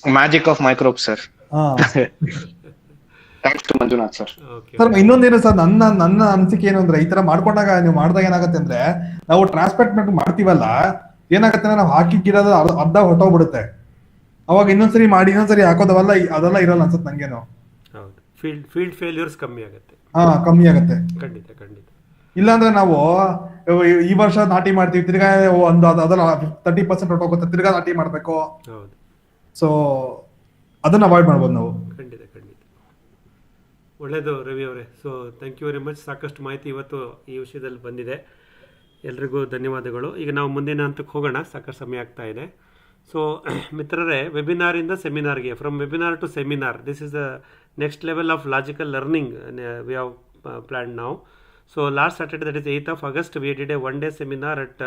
Magic of microbe sir. ಹಾ thanks to Manjunath sir. Okay sir ಇನ್ನೊಂದೇನು sir, ನನ್ನ ಅನಿಸಿಕೆ ಏನು ಅಂದ್ರೆ, ಈ ತರ ಮಾಡ್ಕೊಂಡಾಗ ನೀವು ಮಾಡಿದಾಗ ಏನಾಗುತ್ತೆ ಅಂದ್ರೆ, ನಾವು ಟ್ರಾನ್ಸ್ಪ್ಲಾಂಟ್ ಮಾಡ್ತೀವಲ್ಲ, ಏನಾಗುತ್ತೆ ಅಂದ್ರೆ ನಾವು ಹಾಕಿಕ್ಕಿರೋದು ಅರ್ಧ ಹೊಟ್ಟೋಗ್ಬಿಡುತ್ತೆ. ಅವಾಗ ಇನ್ನೊಂದ್ಸರಿ ಮಾಡಿ ಇನ್ನೊಂದ್ಸರಿ ಹಾಕೋದವಲ್ಲ, ಅದೆಲ್ಲ ಇರಲ್ಲ ಅನ್ಸುತ್ತೆ ನಂಗೇನು. ಹೌದು, ಫೀಲ್ಡ್ ಫೇಲ್ಯೂರ್ಸ್ ಕಮ್ಮಿ ಆಗುತ್ತೆ. ಹಾ, ಕಮ್ಮಿ ಆಗುತ್ತೆ. ಖಂಡಿತ ಖಂಡಿತ. ಇಲ್ಲಾಂದ್ರೆ ನಾವು ಈ ವರ್ಷ ನಾಟಿ ಮಾಡ್ತೀವಿ, ತಿರ್ಗಾ ಒಂದು ಅದೆಲ್ಲ 30% ಹೊಟ್ಟೋಗುತ್ತೆ, ತಿರ್ಗಾ ನಾಟಿ ಮಾಡ್ಬೇಕು. ಹೌದು, ಸೊ ಅದನ್ನ ಅವಾಯ್ಡ್ ಮಾಡ್ಬೋದು ನಾವು. ಖಂಡಿತ ಖಂಡಿತ. ಒಳ್ಳೆಯದು ರವಿ ಅವರೇ. So thank you very much. ಸಾಕಷ್ಟು ಮಾಹಿತಿ ಇವತ್ತು ಈ ವಿಷಯದಲ್ಲಿ ಬಂದಿದೆ. ಎಲ್ರಿಗೂ ಧನ್ಯವಾದಗಳು. ಈಗ ನಾವು ಮುಂದಿನ ಹಂತಕ್ಕೆ ಹೋಗೋಣ, ಸಾಕಷ್ಟು ಸಮಯ ಆಗ್ತಾ ಇದೆ. ಸೊ ಮಿತ್ರರೇ, ವೆಬಿನಾರಿಂದ ಸೆಮಿನಾರ್ಗೆ, from webinar to seminar, this is the next level of logical learning we have plan ನಾವು. So last Saturday, that is 8th of August, we did a one-day seminar at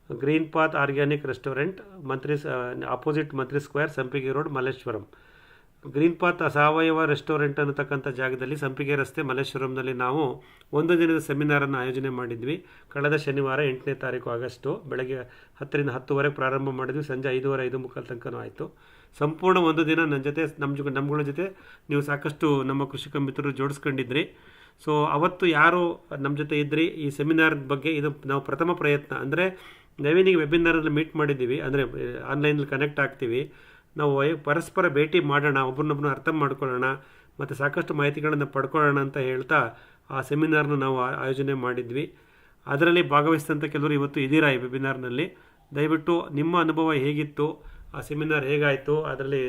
Green Path Organic Restaurant, opposite Mantri Square, Sampige Road, Malleshwaram. Green path ಸಾವಯವ restaurant ಅನ್ನತಕ್ಕಂಥ ಜಾಗದಲ್ಲಿ, ಸಂಪಿಗೆ ರಸ್ತೆ, ಮಲ್ಲೇಶ್ವರಂನಲ್ಲಿ ನಾವು ಒಂದು ದಿನದ ಸೆಮಿನಾರನ್ನು ಆಯೋಜನೆ ಮಾಡಿದ್ವಿ. ಕಳೆದ ಶನಿವಾರ 8ನೇ ತಾರೀಕು ಆಗಸ್ಟು ಬೆಳಗ್ಗೆ 10ರಿಂದ 10ವರೆಗೆ ಪ್ರಾರಂಭ ಮಾಡಿದ್ವಿ. ಸಂಜೆ 5:30, 5:30 ತನಕನೂ ಆಯಿತು. ಸಂಪೂರ್ಣ ಒಂದು ದಿನ ನನ್ನ ಜೊತೆ, ನಮ್ಮಗಳ ಜೊತೆ ನೀವು ಸಾಕಷ್ಟು ನಮ್ಮ ಕೃಷಿಕ ಮಿತ್ರರು ಜೋಡಿಸ್ಕೊಂಡಿದ್ರಿ. ಸೊ ಅವತ್ತು ಯಾರು ನಮ್ಮ ಜೊತೆ ಇದ್ರಿ, ಈ ಸೆಮಿನಾರ್ ಬಗ್ಗೆ, ಇದು ನಾವು ಪ್ರಥಮ ಪ್ರಯತ್ನ. ಅಂದರೆ ನಾವೇನೀಗ ವೆಬಿನಾರಲ್ಲಿ ಮೀಟ್ ಮಾಡಿದ್ದೀವಿ, ಅಂದರೆ ಆನ್ಲೈನಲ್ಲಿ ಕನೆಕ್ಟ್ ಆಗ್ತೀವಿ, ನಾವು ಪರಸ್ಪರ ಭೇಟಿ ಮಾಡೋಣ, ಒಬ್ಬರನ್ನೊಬ್ಬರನ್ನ ಅರ್ಥ ಮಾಡ್ಕೊಳ್ಳೋಣ, ಮತ್ತು ಸಾಕಷ್ಟು ಮಾಹಿತಿಗಳನ್ನು ಪಡ್ಕೊಳ್ಳೋಣ ಅಂತ ಹೇಳ್ತಾ ಆ ಸೆಮಿನಾರ್ನ ನಾವು ಆಯೋಜನೆ ಮಾಡಿದ್ವಿ. ಅದರಲ್ಲಿ ಭಾಗವಹಿಸಿದಂಥ ಕೆಲವರು ಇವತ್ತು ಇದ್ದೀರಾ ಈ ವೆಬಿನಾರ್ನಲ್ಲಿ. ದಯವಿಟ್ಟು ನಿಮ್ಮ ಅನುಭವ ಹೇಗಿತ್ತು, ಆ ಸೆಮಿನಾರ್ ಹೇಗಾಯಿತು, ಅದರಲ್ಲಿ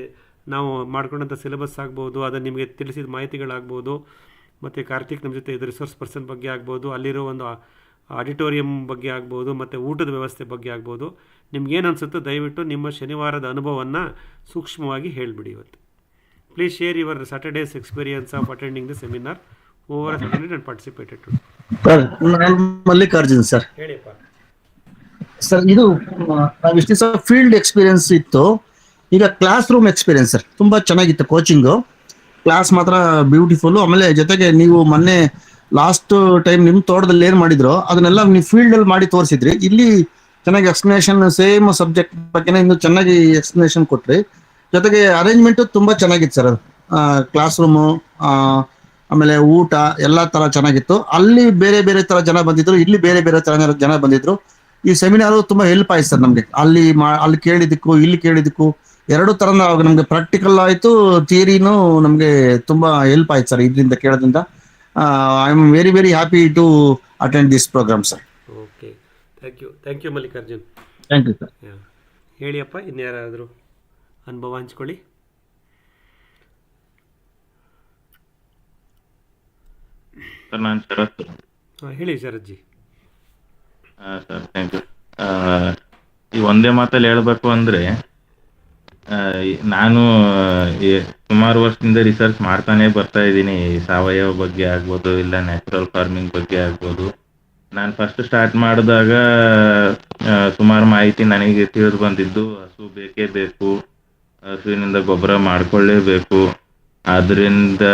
ನಾವು ಮಾಡ್ಕೊಂಡಂಥ ಸಿಲೆಬಸ್ ಆಗ್ಬೋದು, ಅದನ್ನು ನಿಮಗೆ ತಿಳಿಸಿದ ಮಾಹಿತಿಗಳಾಗ್ಬೋದು, ಮತ್ತು ಕಾರ್ತಿಕ್ ನಮ್ಮ ಜೊತೆ ಇದು ರಿಸೋರ್ಸ್ ಪರ್ಸನ್ ಬಗ್ಗೆ ಆಗ್ಬೋದು, ಅಲ್ಲಿರೋ ಒಂದು ಆಡಿಟೋರಿಯಂ ಬಗ್ಗೆ ಆಗ್ಬೋದು, ಮತ್ತು ಊಟದ ವ್ಯವಸ್ಥೆ ಬಗ್ಗೆ ಆಗ್ಬೋದು. ನಿಮ್ಗೇನು ಅನಿಸುತ್ತೋ ದಯವಿಟ್ಟು ನಿಮ್ಮ ಶನಿವಾರದ ಅನುಭವವನ್ನು ಸೂಕ್ಷ್ಮವಾಗಿ ಹೇಳಿಬಿಡಿ ಇವತ್ತು. Please share your Saturdays experience of attending the seminar over attended and participated. ನಾನು ಮಲ್ಲಿಕಾರ್ಜುನ್ ಸರ್. ಹೇಳಿಪ್ಪ ಸರ್, ಇದು ನಾವು ಇಷ್ಟು ದಿವಸ ಫೀಲ್ಡ್ ಎಕ್ಸ್ಪೀರಿಯನ್ಸ್ ಇತ್ತು, ಈಗ ಕ್ಲಾಸ್ ರೂಮ್ ಎಕ್ಸ್ಪೀರಿಯನ್ಸ್ ಸರ್. ತುಂಬ ಚೆನ್ನಾಗಿತ್ತು ಕೋಚಿಂಗು, ಕ್ಲಾಸ್ ಮಾತ್ರ ಬ್ಯೂಟಿಫುಲ್. ಆಮೇಲೆ ಜೊತೆಗೆ ನೀವು ಮೊನ್ನೆ ಲಾಸ್ಟ್ ಟೈಮ್ ನಿಮ್ಮ ತೋಟದಲ್ಲಿ ಏನು ಮಾಡಿದ್ರು ಅದನ್ನೆಲ್ಲ ನೀವು ಫೀಲ್ಡಲ್ಲಿ ಮಾಡಿ ತೋರಿಸಿದ್ರಿ. ಇಲ್ಲಿ ಚೆನ್ನಾಗಿ ಎಕ್ಸ್ಪ್ಲನೇಷನ್, ಸೇಮ್ ಸಬ್ಜೆಕ್ಟ್ ಬಗ್ಗೆನೇ ಇನ್ನೂ ಚೆನ್ನಾಗಿ ಎಕ್ಸ್ಪ್ಲನೇಷನ್ ಕೊಟ್ರಿ. ಜೊತೆಗೆ ಅರೇಂಜ್ಮೆಂಟು ತುಂಬ ಚೆನ್ನಾಗಿತ್ತು ಸರ್. ಕ್ಲಾಸ್ ರೂಮು, ಆಮೇಲೆ ಊಟ ಎಲ್ಲ ಥರ ಚೆನ್ನಾಗಿತ್ತು. ಅಲ್ಲಿ ಬೇರೆ ಬೇರೆ ಥರ ಜನ ಬಂದಿದ್ರು, ಇಲ್ಲಿ ಬೇರೆ ಬೇರೆ ಥರ ಜನ ಬಂದಿದ್ರು. ಈ ಸೆಮಿನಾರು ತುಂಬ ಹೆಲ್ಪ್ ಆಯ್ತು ಸರ್ ನಮಗೆ. ಅಲ್ಲಿ ಕೇಳಿದ್ದಕ್ಕೂ ಇಲ್ಲಿ ಕೇಳಿದ್ದಕ್ಕೂ ಎರಡು ಥರ ನಮಗೆ ಪ್ರಾಕ್ಟಿಕಲ್ ಆಯಿತು, ಥಿಯರಿನೂ ನಮಗೆ ತುಂಬ ಹೆಲ್ಪ್ ಆಯ್ತು ಸರ್ ಇದರಿಂದ ಕೇಳೋದ್ರಿಂದ. I am very very happy to attend this programme sir. Okay, thank you Mallikarjun. Thank you sir. ಹೇಳಿಯಪ್ಪ, ಇನ್ಯಾರಾದರೂ ಅನುಭವ ಹಂಚ್ಕೊಳ್ಳಿ. ಸರ್, ನಾನು ಶರತ್. ಹೇಳಿ ಶರತ್ಜಿ. Sir, thank you. ಈ ಒಂದೇ ಮಾತಲ್ಲಿ ಹೇಳಬೇಕು ಅಂದರೆ, ನಾನು ಸುಮಾರು ವರ್ಷದಿಂದ ರಿಸರ್ಚ್ ಮಾಡ್ತಾನೆ ಬರ್ತಾ ಇದ್ದೀನಿ. ಸಾವಯವ ಬಗ್ಗೆ ಆಗ್ಬೋದು, ಇಲ್ಲ ನ್ಯಾಚುರಲ್ ಫಾರ್ಮಿಂಗ್ ಬಗ್ಗೆ ಆಗ್ಬೋದು. ನಾನು ಫಸ್ಟ್ ಸ್ಟಾರ್ಟ್ ಮಾಡಿದಾಗ ಸುಮಾರು ಮಾಹಿತಿ ನನಗೆ ತಿಳಿದು ಬಂದಿದ್ದು, ಹಸು ಬೇಕೇ ಬೇಕು, ಹಸುವಿನಿಂದ ಗೊಬ್ಬರ ಮಾಡ್ಕೊಳ್ಳೇಬೇಕು, ಅದರಿಂದ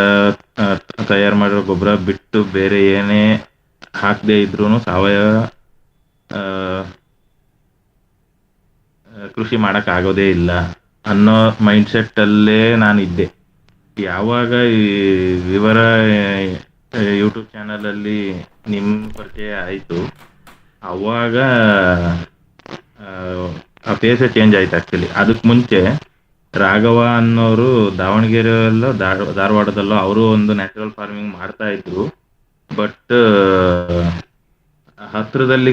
ತಯಾರು ಮಾಡಿರೋ ಗೊಬ್ಬರ ಬಿಟ್ಟು ಬೇರೆ ಏನೇ ಹಾಕದೇ ಇದ್ರೂ ಸಾವಯವ ಕೃಷಿ ಮಾಡೋಕ್ಕಾಗೋದೇ ಇಲ್ಲ ಅನ್ನೋ ಮೈಂಡ್ಸೆಟ್ಟಲ್ಲೇ ನಾನಿದ್ದೆ. ಯಾವಾಗ ಈ ವಿವರ ಯೂಟ್ಯೂಬ್ ಚಾನಲಲ್ಲಿ ನಿಮ್ಮ ಪರಿಚಯ ಆಯಿತು, ಅವಾಗ ಆ ಫೇಸೇ ಚೇಂಜ್ ಆಯ್ತು ಆ್ಯಕ್ಚುಲಿ. ಅದಕ್ಕೆ ಮುಂಚೆ ರಾಘವ ಅನ್ನೋರು ದಾವಣಗೆರೆಯಲ್ಲೋ ಧಾರವಾಡದಲ್ಲೋ ಅವರು ಒಂದು ನ್ಯಾಚುರಲ್ ಫಾರ್ಮಿಂಗ್ ಮಾಡ್ತಾ ಇದ್ರು. ಬಟ್ ಹತ್ತಿರದಲ್ಲಿ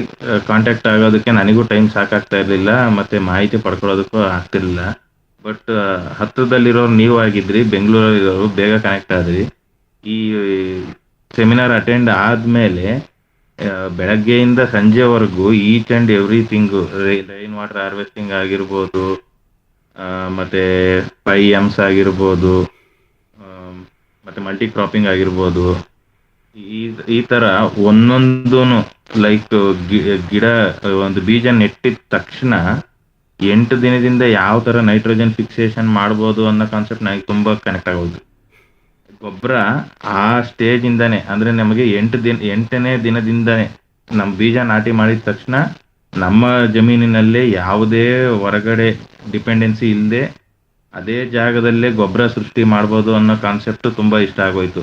ಕಾಂಟ್ಯಾಕ್ಟ್ ಆಗೋದಕ್ಕೆ ನನಗೂ ಟೈಮ್ ಸಾಕಾಗ್ತಾ ಇರಲಿಲ್ಲ, ಮತ್ತು ಮಾಹಿತಿ ಪಡ್ಕೊಳ್ಳೋದಕ್ಕೂ ಆಗ್ತಿರ್ಲಿಲ್ಲ. ಬಟ್ ಹತ್ತಿರದಲ್ಲಿರೋರು ನೀವು ಆಗಿದ್ರಿ, ಬೆಂಗಳೂರಲ್ಲಿರೋರು ಬೇಗ ಕನೆಕ್ಟ್ ಆದ್ರಿ. ಈ ಸೆಮಿನಾರ್ ಅಟೆಂಡ್ ಆದಮೇಲೆ ಬೆಳಗ್ಗೆಯಿಂದ ಸಂಜೆವರೆಗೂ each and everything, rain water harvesting ಆಗಿರ್ಬೋದು, ಮತ್ತು 5Ms ಆಗಿರ್ಬೋದು, ಮತ್ತು ಮಲ್ಟಿ ಕ್ರಾಪಿಂಗ್ ಆಗಿರ್ಬೋದು, ಈ ಥರ ಒಂದೊಂದು ಲೈಕ್ ಗಿಡ ಒಂದು ಬೀಜ ನೆಟ್ಟಿದ ತಕ್ಷಣ 8 ದಿನದಿಂದ ಯಾವ ಥರ ನೈಟ್ರೋಜನ್ ಫಿಕ್ಸೇಷನ್ ಮಾಡ್ಬೋದು ಅನ್ನೋ ಕಾನ್ಸೆಪ್ಟ್ ನನಗೆ ತುಂಬ ಕನೆಕ್ಟ್ ಆಗೋದು. ಗೊಬ್ಬರ ಆ ಸ್ಟೇಜಿಂದನೇ, ಅಂದರೆ ನಮಗೆ 8ನೇ ದಿನದಿಂದನೇ ನಮ್ಮ ಬೀಜ ನಾಟಿ ಮಾಡಿದ ತಕ್ಷಣ ನಮ್ಮ ಜಮೀನಿನಲ್ಲೇ ಯಾವುದೇ ಹೊರಗಡೆ ಡಿಪೆಂಡೆನ್ಸಿ ಇಲ್ಲದೆ ಅದೇ ಜಾಗದಲ್ಲೇ ಗೊಬ್ಬರ ಸೃಷ್ಟಿ ಮಾಡ್ಬೋದು ಅನ್ನೋ ಕಾನ್ಸೆಪ್ಟ್ ತುಂಬಾ ಇಷ್ಟ ಆಗೋಯ್ತು.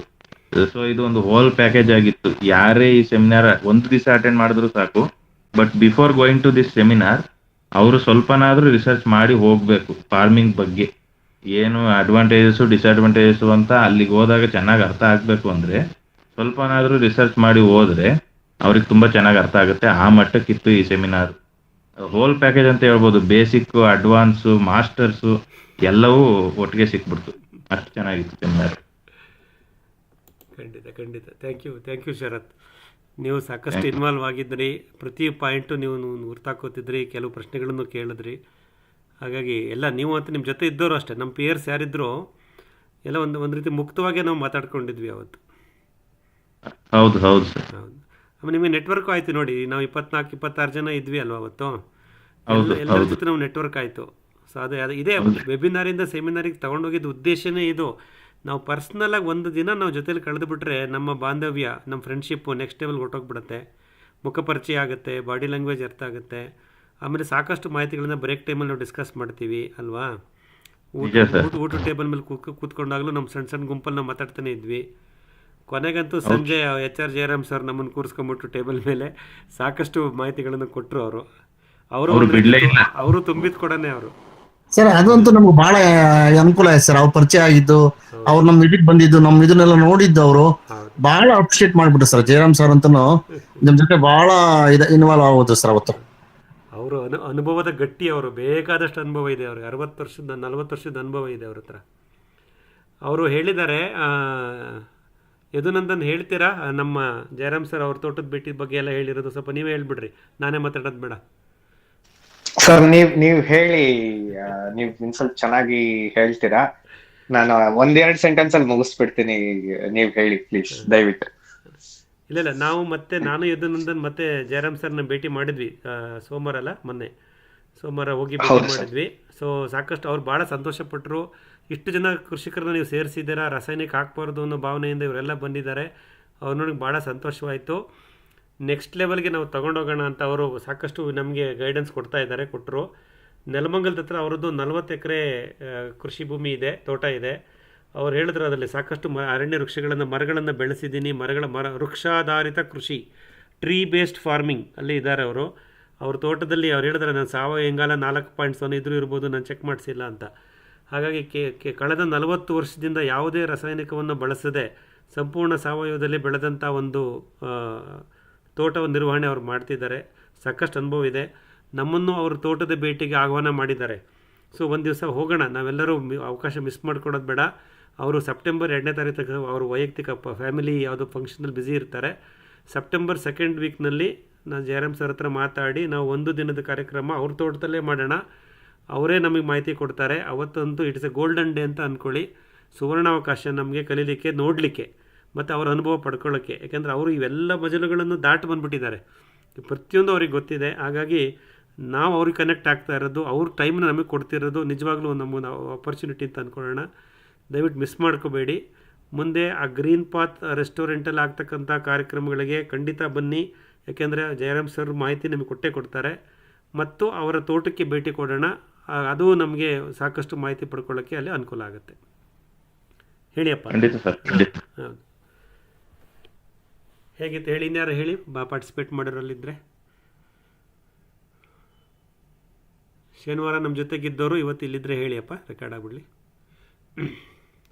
ಸೊ ಇದು ಒಂದು ಹೋಲ್ ಪ್ಯಾಕೇಜ್ ಆಗಿತ್ತು. ಯಾರೇ ಈ ಸೆಮಿನಾರ್ ಒಂದು ದಿವಸ ಅಟೆಂಡ್ ಮಾಡಿದ್ರು ಸಾಕು, but before going to this seminar ಅವರು ಸ್ವಲ್ಪನಾದ್ರೂ ರಿಸರ್ಚ್ ಮಾಡಿ ಹೋಗ್ಬೇಕು ಫಾರ್ಮಿಂಗ್ ಬಗ್ಗೆ. ಏನು ಅಡ್ವಾಂಟೇಜಸ್ ಡಿಸ್ಅಡ್ವಾಂಟೇಜಸ್ ಅಂತ ಅಲ್ಲಿಗೆ ಹೋದಾಗ ಚೆನ್ನಾಗಿ ಅರ್ಥ ಆಗ್ಬೇಕು ಅಂದ್ರೆ ಸ್ವಲ್ಪನಾದ್ರೂ ರಿಸರ್ಚ್ ಮಾಡಿ ಹೋದ್ರೆ ಅವ್ರಿಗೆ ತುಂಬಾ ಚೆನ್ನಾಗಿ ಅರ್ಥ ಆಗುತ್ತೆ. ಆ ಮಟ್ಟಕ್ಕಿತ್ತು ಈ ಸೆಮಿನಾರ್. ಹೋಲ್ ಪ್ಯಾಕೇಜ್ ಅಂತ ಹೇಳ್ಬೋದು. ಬೇಸಿಕ್, ಅಡ್ವಾನ್ಸ್, ಮಾಸ್ಟರ್ಸ್ ಎಲ್ಲವೂ ಒಟ್ಟಿಗೆ ಸಿಕ್ಬಿಡ್ತು. ಅಷ್ಟು ಚೆನ್ನಾಗಿತ್ತು ಸೆಮಿನಾರ್. ಖಂಡಿತ ಖಂಡಿತ. ಥ್ಯಾಂಕ್ ಯು ಶರತ್. ನೀವು ಸಾಕಷ್ಟು ಇನ್ವಾಲ್ವ್ ಆಗಿದ್ರಿ. ಪ್ರತಿ ಪಾಯಿಂಟು ನೀವು ಗುರ್ತಾಕೋತಿದ್ರಿ, ಕೆಲವು ಪ್ರಶ್ನೆಗಳನ್ನು ಕೇಳಿದ್ರಿ. ಹಾಗಾಗಿ ಎಲ್ಲ ನೀವು ಅಂತ ನಿಮ್ಮ ಜೊತೆ ಇದ್ದವರು ಅಷ್ಟೇ, ನಮ್ಮ ಪಿಯರ್ಸ್ ಯಾರಿದ್ರು ಎಲ್ಲ ಒಂದು ರೀತಿ ಮುಕ್ತವಾಗಿ ನಾವು ಮಾತಾಡ್ಕೊಂಡಿದ್ವಿ ಅವತ್ತು. ಹೌದು ಹೌದು ಸರ್. ಹೌದು. ಆಮೇಲೆ ನಿಮಗೆ ನೆಟ್ವರ್ಕ್ ಆಯಿತು ನೋಡಿ. ನಾವು 24-26 ಜನ ಇದ್ವಿ ಅಲ್ವಾ ಅವತ್ತು. ಎಲ್ಲರ ಜೊತೆ ನಾವು ನೆಟ್ವರ್ಕ್ ಆಯಿತು. ಸೊ ಇದೇ ವೆಬಿನಾರಿಂದ ಸೆಮಿನಾರಿಗೆ ತಗೊಂಡೋಗಿದ್ದ ಉದ್ದೇಶನೇ ಇದು. ನಾವು ಪರ್ಸ್ನಲಾಗಿ ಒಂದು ದಿನ ನಾವು ಜೊತೆಲಿ ಕಳೆದು ಬಿಟ್ರೆ ನಮ್ಮ ಬಾಂಧವ್ಯ, ನಮ್ಮ ಫ್ರೆಂಡ್ಶಿಪ್ಪು ನೆಕ್ಸ್ಟ್ ಲೆವೆಲ್ಗೆ ಹೊರಟೋಗ್ಬಿಡುತ್ತೆ. ಮುಖ ಪರಿಚಯ ಆಗುತ್ತೆ, ಬಾಡಿ ಲ್ಯಾಂಗ್ವೇಜ್ ಅರ್ಥ ಆಗುತ್ತೆ. ಆಮೇಲೆ ಸಾಕಷ್ಟು ಮಾಹಿತಿಗಳನ್ನ ಬ್ರೇಕ್ ಟೈಮಲ್ಲಿ ನಾವು ಡಿಸ್ಕಸ್ ಮಾಡ್ತೀವಿ ಅಲ್ವಾ. ಊಟ ಟೇಬಲ್ ಮೇಲೆ ಕೂತ್ಕೊಂಡಾಗಲೂ ನಮ್ಮ ಸಣ್ಣ ಗುಂಪಲ್ಲಿ ನಾವು ಮಾತಾಡ್ತಾನೆ ಇದ್ವಿ. ಕೊನೆಗಂತೂ ಸಂಜೆ HR ಜಯರಾಮ್ ಸರ್ ನಮ್ಮನ್ನು ಕೂರಿಸ್ಕೊಂಡ್ಬಿಟ್ಟು ಟೇಬಲ್ ಮೇಲೆ ಸಾಕಷ್ಟು ಮಾಹಿತಿಗಳನ್ನು ಕೊಟ್ಟರು. ಅವರು ತುಂಬಿದ ಕೊಡನೆ ಅವರು. ಸರ್ ಅದಂತೂ ನಮ್ಗೆ ಬಹಳ ಅನುಕೂಲ ಆಯ್ತು ಸರ್. ಅವ್ರು ಪರಿಚಯ ಆಗಿದ್ದು, ಅವ್ರು ನಮ್ ಇದಕ್ಕೆ ಬಂದಿದ್ದು, ನಮ್ ಇದನ್ನೆಲ್ಲ ನೋಡಿದ್ದು, ಅವರು ಬಹಳ ಅಪ್ರಿಶಿಯೇಟ್ ಮಾಡ್ಬಿಟ್ರು ಸರ್. ಜಯರಾಮ್ ಸರ್ ಅಂತನೂ ನಿಮ್ ಜೊತೆ ಬಹಳ ಇನ್ವಾಲ್ವ್ ಆಗೋದು ಸರ್ ಅವತ್ತು. ಅವರು ಅನುಭವದ ಗಟ್ಟಿ. ಅವರು ಬೇಕಾದಷ್ಟು ಅನುಭವ ಇದೆ. ಅವ್ರಿಗೆ 40 ವರ್ಷದ ಅನುಭವ ಇದೆ ಅವ್ರ ಹತ್ರ. ಅವರು ಹೇಳಿದ್ದಾರೆ, ಯದುನಂದನ್ ಹೇಳ್ತೀರಾ ನಮ್ಮ ಜಯರಾಮ್ ಸರ್ ಅವ್ರ ತೋಟದ ಭೇಟಿ ಬಗ್ಗೆ ಎಲ್ಲ ಹೇಳಿರೋದು? ಸ್ವಲ್ಪ ನೀವೇ ಹೇಳ್ಬಿಡ್ರಿ, ನಾನೇ ಮಾತಾಡೋದು ಬೇಡ. ಸರ್ ನೀವ್ ಹೇಳಿ, ನೀವ್ ಸ್ವಲ್ಪ ಚೆನ್ನಾಗಿ ಹೇಳ್ತೀರಾ. ನಾನು 1-2 ಸೆಂಟೆನ್ಸ್ ಅಲ್ಲಿ ಮುಗಿಸ್ಬಿಡ್ತೀನಿ. ನೀವ್ ಹೇಳಿ ಪ್ಲೀಸ್, ದಯವಿಟ್ಟು. ಇಲ್ಲ ನಾನು ಯದುನಂದನ್ ಮತ್ತೆ ಜಯರಾಮ್ ಸರ್ನ ಭೇಟಿ ಮಾಡಿದ್ವಿ ಮೊನ್ನೆ ಸೋಮವಾರ ಹೋಗಿ ಭೇಟಿ ಮಾಡಿದ್ವಿ. ಸೊ ಸಾಕಷ್ಟು ಅವ್ರು ಭಾಳ ಸಂತೋಷಪಟ್ಟರು. ಇಷ್ಟು ಜನ ಕೃಷಿಕರನ್ನ ನೀವು ಸೇರಿಸಿದ್ದೀರಾ, ರಾಸಾಯನಿಕ ಹಾಕ್ಬಾರ್ದು ಅನ್ನೋ ಭಾವನೆಯಿಂದ ಇವರೆಲ್ಲ ಬಂದಿದ್ದಾರೆ. ಅವ್ರು ನೋಡಿ ಭಾಳ ಸಂತೋಷವಾಯಿತು. ನೆಕ್ಸ್ಟ್ ಲೆವೆಲ್ಗೆ ನಾವು ತೊಗೊಂಡೋಗೋಣ ಅಂತ ಅವರು ಸಾಕಷ್ಟು ನಮಗೆ ಗೈಡೆನ್ಸ್ ಕೊಟ್ಟರು. ನೆಲಮಂಗಲದ ಹತ್ರ ಅವರದ್ದು 40 ಎಕರೆ ಕೃಷಿ ಭೂಮಿ ಇದೆ, ತೋಟ ಇದೆ. ಅವ್ರು ಹೇಳಿದ್ರು ಅದರಲ್ಲಿ ಸಾಕಷ್ಟು ಅರಣ್ಯ ಮರಗಳನ್ನು ಬೆಳೆಸಿದ್ದೀನಿ. ವೃಕ್ಷಾಧಾರಿತ ಕೃಷಿ, ಟ್ರೀ ಬೇಸ್ಡ್ ಫಾರ್ಮಿಂಗ್ ಅಲ್ಲಿ ಇದ್ದಾರೆ ಅವರು. ಅವ್ರ ತೋಟದಲ್ಲಿ ಅವ್ರು ಹೇಳಿದ್ರೆ ನಾನು ಸಾವಯವ ಇಂಗಾಲ 4.0 ಇದ್ರೂ ಇರ್ಬೋದು, ನಾನು ಚೆಕ್ ಮಾಡಿಸಿಲ್ಲ ಅಂತ. ಹಾಗಾಗಿ ಕಳೆದ 40 ವರ್ಷದಿಂದ ಯಾವುದೇ ರಾಸಾಯನಿಕವನ್ನು ಬಳಸದೆ ಸಂಪೂರ್ಣ ಸಾವಯವದಲ್ಲಿ ಬೆಳೆದಂಥ ಒಂದು ತೋಟದ ನಿರ್ವಹಣೆ ಅವ್ರು ಮಾಡ್ತಿದ್ದಾರೆ. ಸಾಕಷ್ಟು ಅನುಭವ ಇದೆ. ನಮ್ಮನ್ನು ಅವ್ರ ತೋಟದ ಭೇಟಿಗೆ ಆಹ್ವಾನ ಮಾಡಿದ್ದಾರೆ. ಸೊ ಒಂದು ದಿವಸ ಹೋಗೋಣ, ನಾವೆಲ್ಲರೂ ಅವಕಾಶ ಮಿಸ್ ಮಾಡ್ಕೊಡೋದು ಬೇಡ. ಅವರು ಸೆಪ್ಟೆಂಬರ್ 2ನೇ ತಾರೀಕು ಅವರು ವೈಯಕ್ತಿಕ ಫ್ಯಾಮಿಲಿ ಯಾವುದೋ ಫಂಕ್ಷನಲ್ಲಿ ಬ್ಯುಸಿ ಇರ್ತಾರೆ. ಸೆಪ್ಟೆಂಬರ್ 2nd ವೀಕ್ನಲ್ಲಿ ನಾನು ಜಯರಾಮ್ ಸರ್ ಹತ್ರ ಮಾತಾಡಿ ನಾವು 1 ದಿನದ ಕಾರ್ಯಕ್ರಮ ಅವ್ರ ತೋಟದಲ್ಲೇ ಮಾಡೋಣ. ಅವರೇ ನಮಗೆ ಮಾಹಿತಿ ಕೊಡ್ತಾರೆ. ಅವತ್ತಂತೂ ಇಟ್ಸ್ ಎ ಗೋಲ್ಡನ್ ಡೇ ಅಂತ ಅಂದ್ಕೊಳ್ಳಿ. ಸುವರ್ಣಾವಕಾಶ ನಮಗೆ ಕಲೀಲಿಕ್ಕೆ, ನೋಡಲಿಕ್ಕೆ ಮತ್ತು ಅವ್ರ ಅನುಭವ ಪಡ್ಕೊಳ್ಳೋಕ್ಕೆ. ಯಾಕೆಂದರೆ ಅವರು ಇವೆಲ್ಲ ಮಜಲುಗಳನ್ನು ದಾಟಿ ಬಂದುಬಿಟ್ಟಿದ್ದಾರೆ. ಪ್ರತಿಯೊಂದು ಅವ್ರಿಗೆ ಗೊತ್ತಿದೆ. ಹಾಗಾಗಿ ನಾವು ಅವ್ರಿಗೆ ಕನೆಕ್ಟ್ ಆಗ್ತಾ ಇರೋದು, ಅವ್ರ ಟೈಮ್ನ ನಮಗೆ ಕೊಡ್ತಿರೋದು ನಿಜವಾಗ್ಲೂ ನಮ್ಮ ಆಪರ್ಚುನಿಟಿ ಅಂತ ಅಂದ್ಕೊಳ್ಳೋಣ. ದಯವಿಟ್ಟು ಮಿಸ್ ಮಾಡ್ಕೋಬೇಡಿ. ಮುಂದೆ ಆ ಗ್ರೀನ್ ಪಾತ್ ರೆಸ್ಟೋರೆಂಟಲ್ಲಿ ಆಗ್ತಕ್ಕಂಥ ಕಾರ್ಯಕ್ರಮಗಳಿಗೆ ಖಂಡಿತ ಬನ್ನಿ. ಯಾಕೆಂದರೆ ಜಯರಾಮ್ ಸರ್ ಮಾಹಿತಿ ನಮಗೆ ಕೊಡ್ತಾರೆ. ಮತ್ತು ಅವರ ತೋಟಕ್ಕೆ ಭೇಟಿ ಕೊಡೋಣ. ಅದು ನಮಗೆ ಸಾಕಷ್ಟು ಮಾಹಿತಿ ಪಡ್ಕೊಳ್ಳೋಕ್ಕೆ ಅಲ್ಲಿ ಅನುಕೂಲ ಆಗುತ್ತೆ. ಹೇಳಿಯಪ್ಪ. ಹೌದು, ಹೇಗಿತ್ತು ಹೇಳಿ. ಇನ್ಯಾರು ಹೇಳಿ ಪಾರ್ಟಿಸಿಪೇಟ್ ಮಾಡಿರೋಲ್ಲಿದ್ದರೆ. ಶನಿವಾರ ನಮ್ಮ ಜೊತೆಗಿದ್ದವರು ಇವತ್ತು ಇಲ್ಲಿದ್ರೆ ಹೇಳಿಯಪ್ಪ, ರೆಕಾರ್ಡ್ ಆಗ್ಬಿಡ್ಲಿ.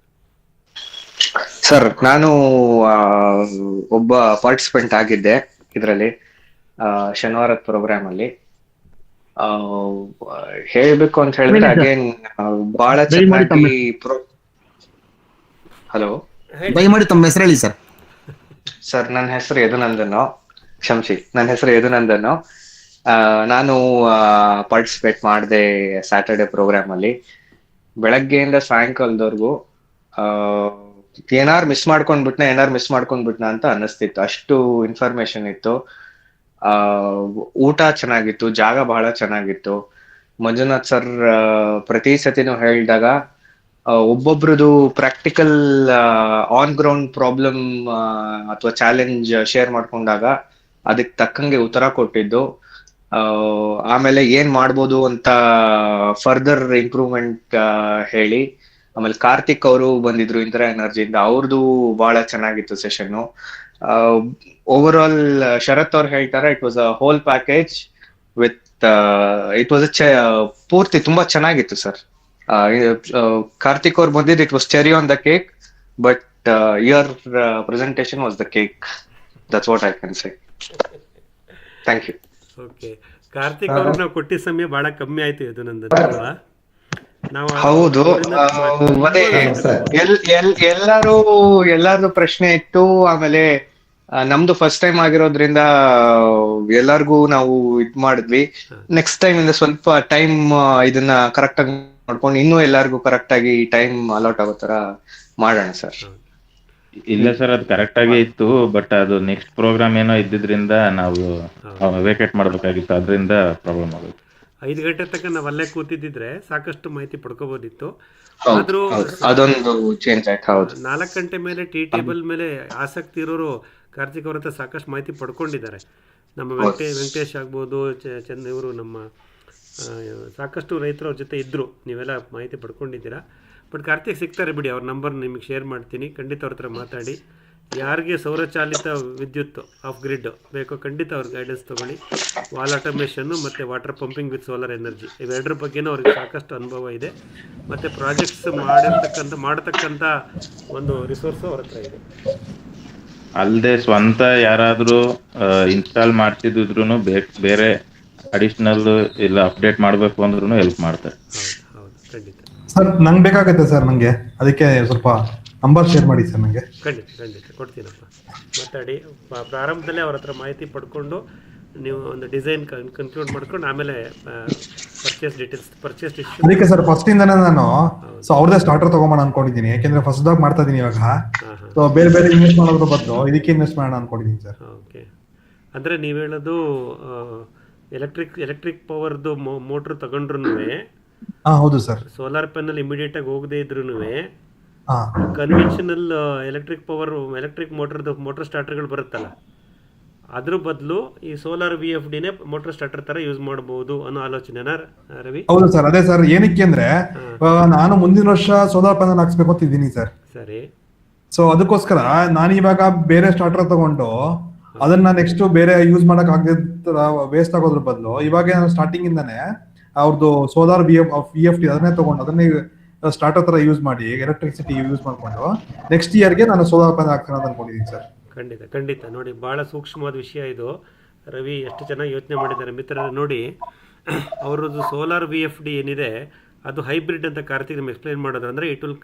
ಸರ್ ನಾನು ಒಬ್ಬ ಪಾರ್ಟಿಸಿಪೆಂಟ್ ಆಗಿದ್ದೆ ಇದರಲ್ಲಿ, ಶನಿವಾರದ ಪ್ರೋಗ್ರಾಮ್ ಅಲ್ಲಿ. ಹೇಳ್ಬೇಕು ಅಂತ ಹೇಳಿದ್ರೆ ಅಗೇನ್ ಬಹಳ ಚೆನ್ನಾಗಿ ಹಲೋ ದಯಮಾಡಿ ತಮ್ಮ ಹೆಸರು ಹೇಳಿ ಸರ್. ಸರ್ ನನ್ನ ಹೆಸರು ಯದುನಂದನ್, ಕ್ಷಮಿಸಿ, ನನ್ನ ಹೆಸರು ಯದುನಂದನ್. ನಾನು ಪಾರ್ಟಿಸಿಪೇಟ್ ಮಾಡಿದೆ ಸ್ಯಾಟರ್ಡೆ ಪ್ರೋಗ್ರಾಮ್ ಅಲ್ಲಿ. ಬೆಳಗ್ಗೆಯಿಂದ ಸಾಯಂಕಾಲದವರೆಗೂ ಏನಾರು ಮಿಸ್ ಮಾಡ್ಕೊಂಡ್ಬಿಟ್ನಾ ಅಂತ ಅನ್ನಿಸ್ತಿತ್ತು. ಅಷ್ಟು ಇನ್ಫಾರ್ಮೇಶನ್ ಇತ್ತು. ಊಟ ಚೆನ್ನಾಗಿತ್ತು, ಜಾಗ ಬಹಳ ಚೆನ್ನಾಗಿತ್ತು. ಮಂಜುನಾಥ್ ಸರ್ ಪ್ರತಿ ಸತಿನೂ ಹೇಳಿದಾಗ ಒಬ್ಬೊಬ್ರದು ಪ್ರಾಕ್ಟಿಕಲ್ ಆನ್ ಗ್ರೌಂಡ್ ಪ್ರಾಬ್ಲಮ್ ಅಥವಾ ಚಾಲೆಂಜ್ ಶೇರ್ ಮಾಡ್ಕೊಂಡಾಗ ಅದಕ್ಕೆ ತಕ್ಕಂಗೆ ಉತ್ತರ ಕೊಟ್ಟಿದ್ದು ಆಮೇಲೆ ಏನ್ ಮಾಡ್ಬೋದು ಅಂತ ಫರ್ದರ್ ಇಂಪ್ರೂವ್ಮೆಂಟ್ ಹೇಳಿ. ಆಮೇಲೆ ಕಾರ್ತಿಕ್ ಅವರು ಬಂದಿದ್ರು ಇಂದಿರಾ ಎನರ್ಜಿಯಿಂದ, ಅವ್ರದ್ದು ಬಹಳ ಚೆನ್ನಾಗಿತ್ತು ಸೆಷನ್. ಓವರ್ ಆಲ್ ಶರತ್ ಅವ್ರು ಹೇಳ್ತಾರೆ it was a whole package with it was ಪೂರ್ತಿ ತುಂಬಾ ಚೆನ್ನಾಗಿತ್ತು ಸರ್. ಕಾರ್ತಿಕ್ ಅವ್ರು ಬಂದಿದ್ದು it was cherry on the cake, but your presentation was the cake. That's what I can say. Thank you. Okay, Karthik ಅವ್ರಿಗೆ ನಾವು ಕೊಟ್ಟಿದ್ದ ಸಮಯ ಬಹಳ ಕಮ್ಮಿ ಆಯ್ತು ಇದು ನಂದು ಅಲ್ವಾ? ನಾವು ಹೌದು, ಅದೇ ಎಲ್ಲಾರ್ದು ಪ್ರಶ್ನೆ ಇತ್ತು. ಆಮೇಲೆ ನಮ್ದು ಫಸ್ಟ್ ಟೈಮ್ ಆಗಿರೋದ್ರಿಂದ ಎಲ್ಲಾರ್ಗು ನಾವು ಇದ್ ಮಾಡಿದ್ವಿ. ನೆಕ್ಸ್ಟ್ ಟೈಮ್ ಇಂದ ಸ್ವಲ್ಪ ಟೈಮ್ ಇದನ್ನ ಕರೆಕ್ಟ್ ಆಗಿ ಮಾಡ್ಕೊಂಡು ಇನ್ನೂ ಎಲ್ಲಾರ್ಗು ಕರೆಕ್ಟ್ ಆಗಿ ಟೈಮ್ ಅಲಾಟ್ ಆಗೋ ತರ ಮಾಡೋಣ ಸರ್. ಇಲ್ಲ ಸರ್, ಅದು ಕರೆಕ್ಟ್ ಆಗೇ ಇತ್ತು, ಬಟ್ ಅದು ನೆಕ್ಸ್ಟ್ ಪ್ರೋಗ್ರಾಮ್ ಏನೋ ಇದ್ದಿದ್ರಿಂದ ನಾವು ವೇಕೇಟ್ ಮಾಡ್ಬೇಕಾಗಿತ್ತು, ಅದರಿಂದ ಪ್ರಾಬ್ಲಮ್ ಆಗುತ್ತೆ. 5 ಗಂಟೆ ತನಕ ನಾವು ಅಲ್ಲೇ ಕೂತಿದ್ದಿದ್ರೆ ಸಾಕಷ್ಟು ಮಾಹಿತಿ ಪಡ್ಕೋಬೋದಿತ್ತು. ಆದ್ರೂ ಅದೊಂದು ಚೇಂಜ್ ಆಯ್ತು. ಹೌದು, 4 ಗಂಟೆ ಮೇಲೆ ಟೀ ಟೇಬಲ್ ಮೇಲೆ ಆಸಕ್ತಿ ಇರೋರು ಕಾರ್ತಿಕ್ ಅವ್ರ ಹತ್ರ ಸಾಕಷ್ಟು ಮಾಹಿತಿ ಪಡ್ಕೊಂಡಿದ್ದಾರೆ. ನಮ್ಮ ವೆಂಕಟೇಶ್ ಆಗ್ಬೋದು, ಚಂದ ಇವರು ನಮ್ಮ ಸಾಕಷ್ಟು ರೈತರ ಜೊತೆ ಇದ್ದರು, ನೀವೆಲ್ಲ ಮಾಹಿತಿ ಪಡ್ಕೊಂಡಿದ್ದೀರಾ. ಬಟ್ ಕಾರ್ತಿಕ್ ಸಿಗ್ತಾರೆ ಬಿಡಿ, ಅವ್ರ ನಂಬರ್ ನಿಮಗೆ ಶೇರ್ ಮಾಡ್ತೀನಿ, ಖಂಡಿತ ಅವ್ರ ಹತ್ರ ಮಾತಾಡಿ. ಯಾರಿಗೆ ಸೌರಚಾಲಿತ ವಿದ್ಯುತ್ ಆಫ್ ಗ್ರಿಡ್ ಬೇಕೋ ಖಂಡಿತ ಅವ್ರ ಗೈಡೆನ್ಸ್ ತೊಗೊಳ್ಳಿ. ವಾಲ್ ಆಟೋಮೇಷನ್ನು ಮತ್ತು water pumping with solar energy ಇವೆರಡರ ಬಗ್ಗೆನೂ ಅವ್ರಿಗೆ ಸಾಕಷ್ಟು ಅನುಭವ ಇದೆ. ಮತ್ತು ಪ್ರಾಜೆಕ್ಟ್ಸ್ ಮಾಡತಕ್ಕಂಥ ಒಂದು ರಿಸೋರ್ಸು ಅವ್ರ ಹತ್ರ ಇದೆ. ಅಲ್ಲದೆ ಸ್ವಂತ ಯಾರಾದರೂ ಇನ್ಸ್ಟಾಲ್ ಮಾಡ್ತಿದ್ರು ಬೇರೆ ಅಡಿಷನಲ್ ಇಲ್ಲ ಅಪ್ಡೇಟ್ ಮಾಡಬೇಕು ಅಂದ್ರೂ ಹೆಲ್ಪ್ ಮಾಡ್ತಾರೆ. ಹೌದು, ಖಂಡಿತ ಸರ್. ನಂಗೆ ಬೇಕಾಗುತ್ತೆ ಸರ್, ನಂಗೆ ಅದಕ್ಕೆ ಸ್ವಲ್ಪ ನಂಬರ್ ಶೇರ್ ಮಾಡಿ ಸರ್. ನಂಗೆ ಖಂಡಿತ ಕೊಡ್ತೀನಪ್ಪ, ಮಾತಾಡಿ. ಪ್ರಾರಂಭದಲ್ಲೇ ಅವ್ರ ಹತ್ರ ಮಾಹಿತಿ ಪಡ್ಕೊಂಡು ನೀವು ಒಂದು ಡಿಸೈನ್ ಕನ್ಕ್ಲೂಡ್ ಮಾಡ್ಕೊಂಡು ಆಮೇಲೆ ಪರ್ಚೇಸ್ ಡಿಸಿಷನ್. ಅದಕ್ಕೆ ಸರ್ ಫಸ್ಟ್ ಇಂದಾನೆ ನಾನು ಸೊ ಅವ್ರದೇ ಸ್ಟಾರ್ಟರ್ ತಗೊಂಬೋಣ ಅನ್ಕೊಂಡಿದ್ದೀನಿ, ಯಾಕೆಂದ್ರೆ ಫಸ್ಟ್ ದಾಗ ಮಾಡ್ತಾ ಇದೀನಿ ಇವಾಗ. ಸೊ ಬೇರೆ ಇನ್ವೆಸ್ಟ್ ಮಾಡೋದ್ರ ಬದಲು ಇದಕ್ಕೆ ಇನ್ವೆಸ್ಟ್ ಮಾಡೋಣ ಅನ್ಕೊಂಡಿದ್ದೀನಿ ಸರ್. ಓಕೆ, ಅಂದರೆ ನೀವು ಹೇಳೋದು ಎಲೆಕ್ಟ್ರಿಕ್ ಪವರ್ದು ಮೋಟ್ರ್ ತಗೊಂಡ್ರು, ಹೌದು ಸರ್. ಸೋಲಾರ್ ಪ್ಯಾನಲ್ ಇಮಿಡಿಯೇಟ್ ಆಗಿ ಹೋಗದೆ ಇದ್ರು ಕನ್ವೆನ್ಷನಲ್ ಎಲೆಕ್ಟ್ರಿಕ್ ಮೋಟರ್ ಸ್ಟಾರ್ಟರ್ಗಳು ಬರುತ್ತಲ್ಲ, ಅದ್ರ ಬದಲು ಈ ಸೋಲಾರ್ VFDನೇ ಮೋಟರ್ ಸ್ಟಾರ್ಟರ್ ತರ ಯೂಸ್ ಮಾಡಬಹುದು ಅನ್ನೋ ಆಲೋಚನೆನಾ ರವಿ? ಹೌದು ಸರ್, ಅದೇ ಸರ್. ಏನಕ್ಕೆ ಅಂದ್ರೆ ನಾನು ಮುಂದಿನ ವರ್ಷ ಸೋಲಾರ್ ಪ್ಯಾನಲ್ ಹಾಕ್ಸ್ಬೇಕು ಅಂತ ಇದ್ದೀನಿ ಸರ್. ಸರಿ. ಸೊ ಅದಕ್ಕೋಸ್ಕರ ನಾನು ಇವಾಗ ಬೇರೆ ಸ್ಟಾರ್ಟರ್ ತಗೊಂಡು ಅದನ್ನ ನೆಕ್ಸ್ಟ್ ಬೇರೆ ಯೂಸ್ ಮಾಡಕ್ ಆಗದ ವೇಸ್ಟ್ ಆಗೋದ್ರ ಬದಲು ಇವಾಗ ನಾನು ಸ್ಟಾರ್ಟಿಂಗ್ ಇಂದಾನೆ ಅವ್ರದ್ದು ಸೋಲಾರ್ VFD ಅದನ್ನೇ ತಗೊಂಡು ಅದನ್ನೇ ಸ್ಟಾರ್ಟರ್ ತರ ಯೂಸ್ ಮಾಡಿ ಎಲೆಕ್ಟ್ರಿಸಿಟಿ ಯೂಸ್ ಮಾಡ್ಕೊಂಡು ನೆಕ್ಸ್ಟ್ ಇಯರ್ಗೆ ನಾನು ಸೋಲಾರ್ ಪ್ಯಾನಲ್ ಹಾಕ್ತೀನಿ ಅಂತ ಅನ್ಕೊಂಡಿದ್ದೀನಿ ಸರ್. ಖಂಡಿತ ನೋಡಿ, ಬಹಳ ಸೂಕ್ಷ್ಮವಾದ ವಿಷಯ ಇದು. ರವಿ ಎಷ್ಟು ಚೆನ್ನಾಗಿ ಯೋಚನೆ ಮಾಡಿದ್ದಾರೆ ಮಿತ್ರರೇ. ನೋಡಿ, ಅವರದ್ದು ಸೋಲಾರ್ VFD ಏನಿದೆ ಅದು ಹೈಬ್ರಿಡ್ ಅಂತ ಕಾರ್ತಿಕ್ ನಿಮ್ಗೆ ಎಕ್ಸ್ಪ್ಲೈನ್ ಮಾಡೋದು. ಅಂದರೆ it will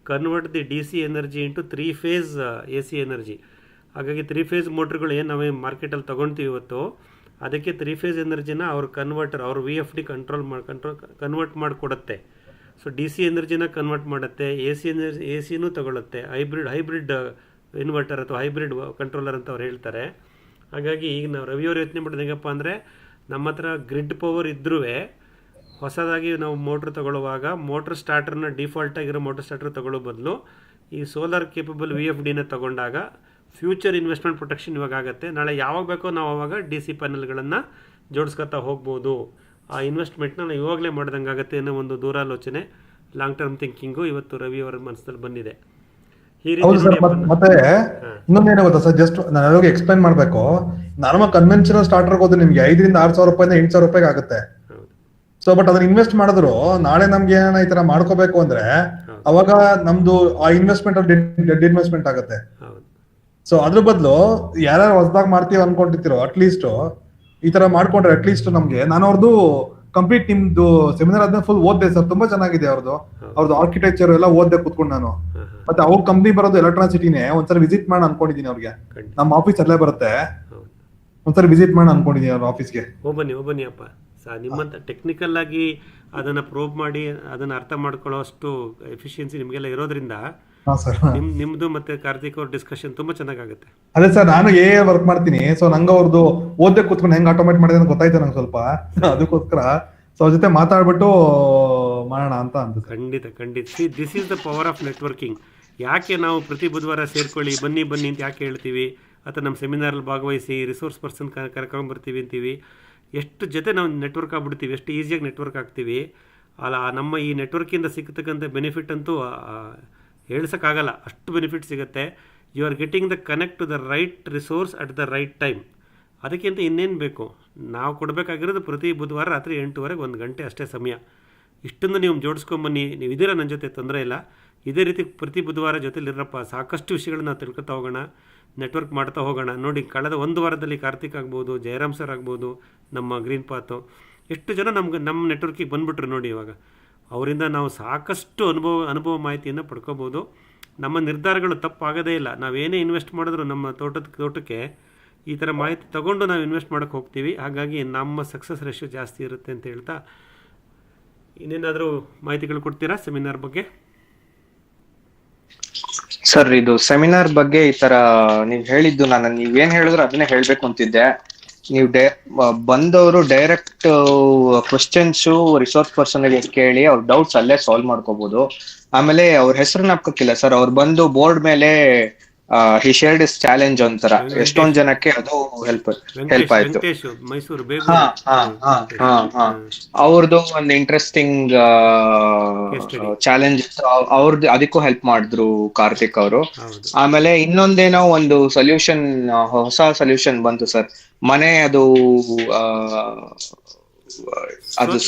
convert the DC energy into 3 phase AC energy. ಹಾಗಾಗಿ 3 phase ಮೋಟ್ರ್ಗಳು ಏನು ನಾವೇ ಮಾರ್ಕೆಟಲ್ಲಿ ತೊಗೊಳ್ತೀವಿ ಇವತ್ತು, ಅದಕ್ಕೆ 3 phase ಎನರ್ಜಿನ ಅವ್ರ VFD ಕನ್ವರ್ಟ್ ಮಾಡಿಕೊಡುತ್ತೆ. ಸೊ DC ಎನರ್ಜಿನ ಕನ್ವರ್ಟ್ ಮಾಡುತ್ತೆ, AC ತಗೊಳುತ್ತೆ. ಹೈಬ್ರಿಡ್ ಇನ್ವರ್ಟರ್ ಅಥವಾ ಹೈಬ್ರಿಡ್ ಕಂಟ್ರೋಲರ್ ಅಂತ ಅವ್ರು ಹೇಳ್ತಾರೆ. ಹಾಗಾಗಿ ಈಗ ನಾವು ರವಿಯವರು ಯೋಚನೆ ಮಾಡೋದು ಹೆಂಗಪ್ಪ ಅಂದರೆ, ನಮ್ಮ ಹತ್ರ ಗ್ರಿಡ್ ಪವರ್ ಇದ್ರೂ ಹೊಸದಾಗಿ ನಾವು ಮೋಟ್ರ್ ತಗೊಳ್ಳುವಾಗ ಮೋಟ್ರ್ ಸ್ಟಾರ್ಟರ್ನ ಡಿಫಾಲ್ಟ್ ಆಗಿರೋ ಮೋಟ್ರ್ ಸ್ಟಾರ್ಟರ್ ತಗೊಳ್ಳೋ ಬದಲು ಈ ಸೋಲಾರ್ ಕೇಪಬಲ್ VFDನ ತಗೊಂಡಾಗ ಫ್ಯೂಚರ್ ಇನ್ವೆಸ್ಟ್ಮೆಂಟ್ ಪ್ರೊಟೆಕ್ಷನ್ ಇವಾಗ ಆಗುತ್ತೆ. ನಾಳೆ ಯಾವಾಗ ಬೇಕೋ ನಾವು ಆವಾಗ DC ಪ್ಯಾನಲ್ಗಳನ್ನು ಜೋಡಿಸ್ಕೊತಾ ಹೋಗ್ಬೋದು. ಆ ಇನ್ವೆಸ್ಟ್ಮೆಂಟ್ನ ನಾವು ಇವಾಗಲೇ ಮಾಡ್ದಂಗೆ ಆಗುತ್ತೆ ಅನ್ನೋ ಒಂದು ದೂರಾಲೋಚನೆ, ಲಾಂಗ್ ಟರ್ಮ್ ಥಿಂಕಿಂಗು ಇವತ್ತು ರವಿ ಅವರ ಮನಸ್ಸಲ್ಲಿ ಬಂದಿದೆ. ಈ ರೀತಿ ಮತ್ತೆ ಇನ್ನೊಂದೇನು ಗೊತ್ತಾ ಸರ್, ಜಸ್ಟ್ ನಾನು ಎಕ್ಸ್ಪ್ಲೈನ್ ಮಾಡ್ಬೇಕು. ನಾರ್ಮಲ್ ಕನ್ವೆನ್ಷನಲ್ ಸ್ಟಾರ್ಟರ್ ಹೋದ್ರೆ ನಿಮ್ಗೆ 5,000 to 6,000 ರೂಪಾಯಿಂದ 8,000 ರೂಪಾಯಿಗೆ ಆಗುತ್ತೆ. ಸೊ ಬಟ್ ಅದನ್ನ ಇನ್ವೆಸ್ಟ್ ಮಾಡಿದ್ರು ನಾಳೆ ನಮ್ಗೆ ಏನಾನ ಈ ತರ ಮಾಡ್ಕೋಬೇಕು ಅಂದ್ರೆ ಅವಾಗ ನಮ್ದು ಆ ಇನ್ವೆಸ್ಟ್ಮೆಂಟ್ ಡೆಡ್ ಇನ್ವೆಸ್ಟ್ಮೆಂಟ್ ಆಗುತ್ತೆ. ಸೊ ಅದ್ರ ಬದಲು ಯಾರ್ಯಾರು ಹೊಸದಾಗಿ ಮಾಡ್ತೀವಿ ಅನ್ಕೊಂಡಿರ್ತೀರೋ ಅಟ್ಲೀಸ್ಟ್ ಈ ತರ ಮಾಡ್ಕೊಂಡ್ರೆ ಅಟ್ಲೀಸ್ಟ್ ನಮ್ಗೆ, ನಾನು ಅವ್ರದ್ದು ಕಂಪ್ಲೀಟ್ ನಿಮ್ದು ಸೆಮಿನಾರ್ ಆದ್ಮೇಲೆ ಫುಲ್ ಓದ್ದೆ ಸರ್. ತುಂಬಾ ಚೆನ್ನಾಗಿದೆ ಅವ್ರದ್ದು ಆರ್ಕಿಟೆಕ್ಚರ್ ಎಲ್ಲ ಓದ್ದೆ ಕೂತ್ಕೊಂಡು ನಾನು. ಮತ್ತೆ ಅವ್ರ ಕಂಪ್ನಿ ಬರೋದು ಎಲೆಕ್ಟ್ರಾಸಿಟಿನೇ. ಒಂದ್ಸರಿ ವಿಸಿಟ್ ಮಾಡಿ ಅನ್ಕೊಂಡಿದೀನಿ ಅವ್ರಿಗೆ. ನಮ್ಮ ಆಫೀಸ್ ಅಲ್ಲೇ ಬರುತ್ತೆ, ಒಂದ್ಸರಿ ವಿಸಿಟ್ ಮಾಡಿ ಅನ್ಕೊಂಡಿದೀನಿ ಅವ್ರ ಆಫೀಸ್ಗೆ. ಹೋಗ್ಬನ್ನಿ ಅಪ್ಪ. ನಿಮ್ಮಂತ ಟೆಕ್ನಿಕಲ್ ಆಗಿ ಅದನ್ನ ಪ್ರೋಬ್ ಮಾಡಿ ಅದನ್ನ ಅರ್ಥ ಮಾಡ್ಕೊಳ್ಳೋ ಅಷ್ಟು ಎಫಿಷಿಯನ್ಸಿ ನಿಮ್ಗೆಲ್ಲ ಇರೋದ್ರಿಂದ ನಿಮ್ದು ಮತ್ತೆ ಕಾರ್ತಿಕ್ ಅವ್ರ ಡಿಸ್ಕಷನ್ ತುಂಬಾ ಚೆನ್ನಾಗುತ್ತೆ. ಅದೇ ಸರ್, ನಾನು ವರ್ಕ್ ಮಾಡ್ತೀನಿ. ಸೊ ನಂಗೆ ಅವ್ರದ್ದು ಓದ್ದೆ ಕೂತ್ಕೊಂಡು ಹೆಂಗ್ ಆಟೋಮೇಟ್ ಮಾಡಿದೆ ಅಂತ ಗೊತ್ತಾಯ್ತು ನಂಗೆ ಸ್ವಲ್ಪ. ಅದಕ್ಕೋಸ್ಕರ ಸೊ ಅವ್ರ ಜೊತೆ ಮಾತಾಡ್ಬಿಟ್ಟು ಮಾಡೋಣ ಅಂತ ಅಂತ. ಖಂಡಿತ this is the power of networking. ಯಾಕೆ ನಾವು ಪ್ರತಿ ಬುಧವಾರ ಸೇರ್ಕೊಳ್ಳಿ ಬನ್ನಿ ಅಂತ ಯಾಕೆ ಹೇಳ್ತೀವಿ, ಅಥವಾ ನಮ್ಮ ಸೆಮಿನಾರಲ್ಲಿ ಭಾಗವಹಿಸಿ ರಿಸೋರ್ಸ್ ಪರ್ಸನ್ ಕರ್ಕೊಂಡ್ಬರ್ತೀವಿ ಅಂತೀವಿ. ಎಷ್ಟು ಜೊತೆ ನಾವು ನೆಟ್ವರ್ಕ್ ಆಗ್ಬಿಡ್ತೀವಿ, ಎಷ್ಟು ಈಸಿಯಾಗಿ ನೆಟ್ವರ್ಕ್ ಆಗ್ತೀವಿ ಅಲ್ಲ. ನಮ್ಮ ಈ ನೆಟ್ವರ್ಕಿಂದ ಸಿಗ್ತಕ್ಕಂಥ ಬೆನಿಫಿಟ್ ಅಂತೂ ಹೇಳ್ಸೋಕ್ಕಾಗಲ್ಲ, ಅಷ್ಟು ಬೆನಿಫಿಟ್ ಸಿಗುತ್ತೆ. You are getting the connect to the right resource at the right time. ಅದಕ್ಕಿಂತ ಇನ್ನೇನು ಬೇಕು? ನಾವು ಕೊಡಬೇಕಾಗಿರೋದು ಪ್ರತಿ ಬುಧವಾರ ರಾತ್ರಿ 8:30 1 ಗಂಟೆ ಅಷ್ಟೇ ಸಮಯ. ಇಷ್ಟನ್ನು ನೀವು ಜೋಡಿಸ್ಕೊಂಬನ್ನಿ. ನೀವು ಇದೀರ ನನ್ನ ಜೊತೆ, ತೊಂದರೆ ಇಲ್ಲ. ಇದೇ ರೀತಿ ಪ್ರತಿ ಬುಧವಾರ ಜೊತೆಲಿರಪ್ಪ, ಸಾಕಷ್ಟು ವಿಷಯಗಳನ್ನ ನಾವು ತಿಳ್ಕೊತಾ ಹೋಗೋಣ, ನೆಟ್ವರ್ಕ್ ಮಾಡ್ತಾ ಹೋಗೋಣ. ನೋಡಿ, ಕಳೆದ 1 ವಾರದಲ್ಲಿ ಕಾರ್ತಿಕ್ ಆಗ್ಬೋದು, ಜಯರಾಮ್ ಸರ್ ಆಗ್ಬೋದು, ನಮ್ಮ ಗ್ರೀನ್ ಪಾತು, ಎಷ್ಟು ಜನ ನಮ್ಮ ನೆಟ್ವರ್ಕಿಗೆ ಬಂದುಬಿಟ್ರು ನೋಡಿ. ಇವಾಗ ಅವರಿಂದ ನಾವು ಸಾಕಷ್ಟು ಅನುಭವ ಮಾಹಿತಿಯನ್ನು ಪಡ್ಕೋಬೋದು. ನಮ್ಮ ನಿರ್ಧಾರಗಳು ತಪ್ಪಾಗೋದೇ ಇಲ್ಲ. ನಾವೇನೇ ಇನ್ವೆಸ್ಟ್ ಮಾಡಿದ್ರು ನಮ್ಮ ತೋಟಕ್ಕೆ ಈ ಥರ ಮಾಹಿತಿ ತಗೊಂಡು ನಾವು ಇನ್ವೆಸ್ಟ್ ಮಾಡೋಕ್ಕೆ ಹೋಗ್ತೀವಿ. ಹಾಗಾಗಿ ನಮ್ಮ ಸಕ್ಸಸ್ ರೇಷಿಯೋ ಜಾಸ್ತಿ ಇರುತ್ತೆ ಅಂತ ಹೇಳ್ತಾ, ಇನ್ನೇನಾದರೂ ಮಾಹಿತಿಗಳು ಕೊಡ್ತೀರಾ ಸೆಮಿನಾರ್ ಬಗ್ಗೆ? ಸರ್, ಇದು ಸೆಮಿನಾರ್ ಬಗ್ಗೆ ಈ ತರ ನೀವ್ ಹೇಳಿದ್ದು, ನೀವೇನ್ ಹೇಳಿದ್ರು ಅದನ್ನೇ ಹೇಳ್ಬೇಕು ಅಂತಿದ್ದೆ. ನೀವು ಬಂದವರು ಡೈರೆಕ್ಟ್ ಕ್ವಶನ್ಸ್ ರಿಸೋರ್ಸ್ ಪರ್ಸನ್ ಕೇಳಿ ಅವ್ರ ಡೌಟ್ಸ್ ಅಲ್ಲೇ ಸಾಲ್ವ್ ಮಾಡ್ಕೋಬಹುದು. ಆಮೇಲೆ ಅವ್ರ ಹೆಸರನ್ನ ಹಾಕೋಕ್ಕಿಲ್ಲ ಸರ್, ಅವ್ರು ಬಂದು ಬೋರ್ಡ್ ಮೇಲೆ ಹಿ ಶೇರ್ಡ್ ಇಸ್ ಚಾಲೆಂಜ್ ಅಂತಾರ, ಎಷ್ಟೊಂದ್ ಜನಕ್ಕೆ ಅದು ಹೆಲ್ಪ್ ಆಯ್ತು. ಅವ್ರದ್ದು ಒಂದು ಇಂಟ್ರೆಸ್ಟಿಂಗ್ ಚಾಲೆಂಜ್ ಇತ್ತು, ಅವ್ರದ್ದು ಅದಕ್ಕೂ ಹೆಲ್ಪ್ ಮಾಡಿದ್ರು ಕಾರ್ತಿಕ್ ಅವರು. ಆಮೇಲೆ ಇನ್ನೊಂದೇನೋ ಒಂದು ಸೊಲ್ಯೂಷನ್, ಹೊಸ ಸೊಲ್ಯೂಷನ್ ಬಂತು ಸರ್, ಮನೆ ಅದು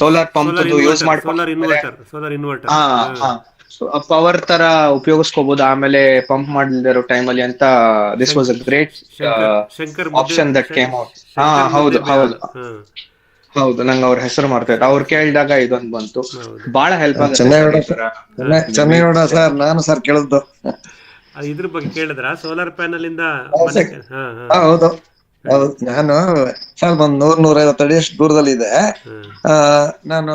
ಸೋಲಾರ್ ಪಂಪ್ ಯೂಸ್ ಮಾಡ್ಕೊಂಡು ಪವರ್ ತರ ಉಪಯೋಗಿಸ್ಕೋಬಹುದು, ಆಮೇಲೆ ಪಂಪ್ ಮಾಡಲಿರೋ ಟೈಮಲ್ಲಿ ಅಂತ. This was a great option that came out. ಹೌದು ಹೌದು ಹೌದು, ನಂಗೆ ಅವ್ರ ಹೆಸರು ಮಾಡ್ತಾ ಇತ್ತು, ಅವ್ರು ಕೇಳಿದಾಗ ಇದೊಂದು ಬಂತು, ಬಹಳ ಹೆಲ್ಪ್ ಆಗುತ್ತೆ. ಚೆನ್ನಾಗಿ ಸರ್, ನಾನು ಸರ್ ಕೇಳಿದ್ದು ಇದ್ರ ಬಗ್ಗೆ ಕೇಳಿದ್ರ, ಸೋಲಾರ್ ಪ್ಯಾನಲ್ ಇಂದ. ಹೌದು ಹೌದು, ನಾನು ಸ್ವಲ್ಪ ಒಂದ್ 100-150 ಅಡಿ ಅಷ್ಟು ದೂರದಲ್ಲಿ ಇದೆ. ನಾನು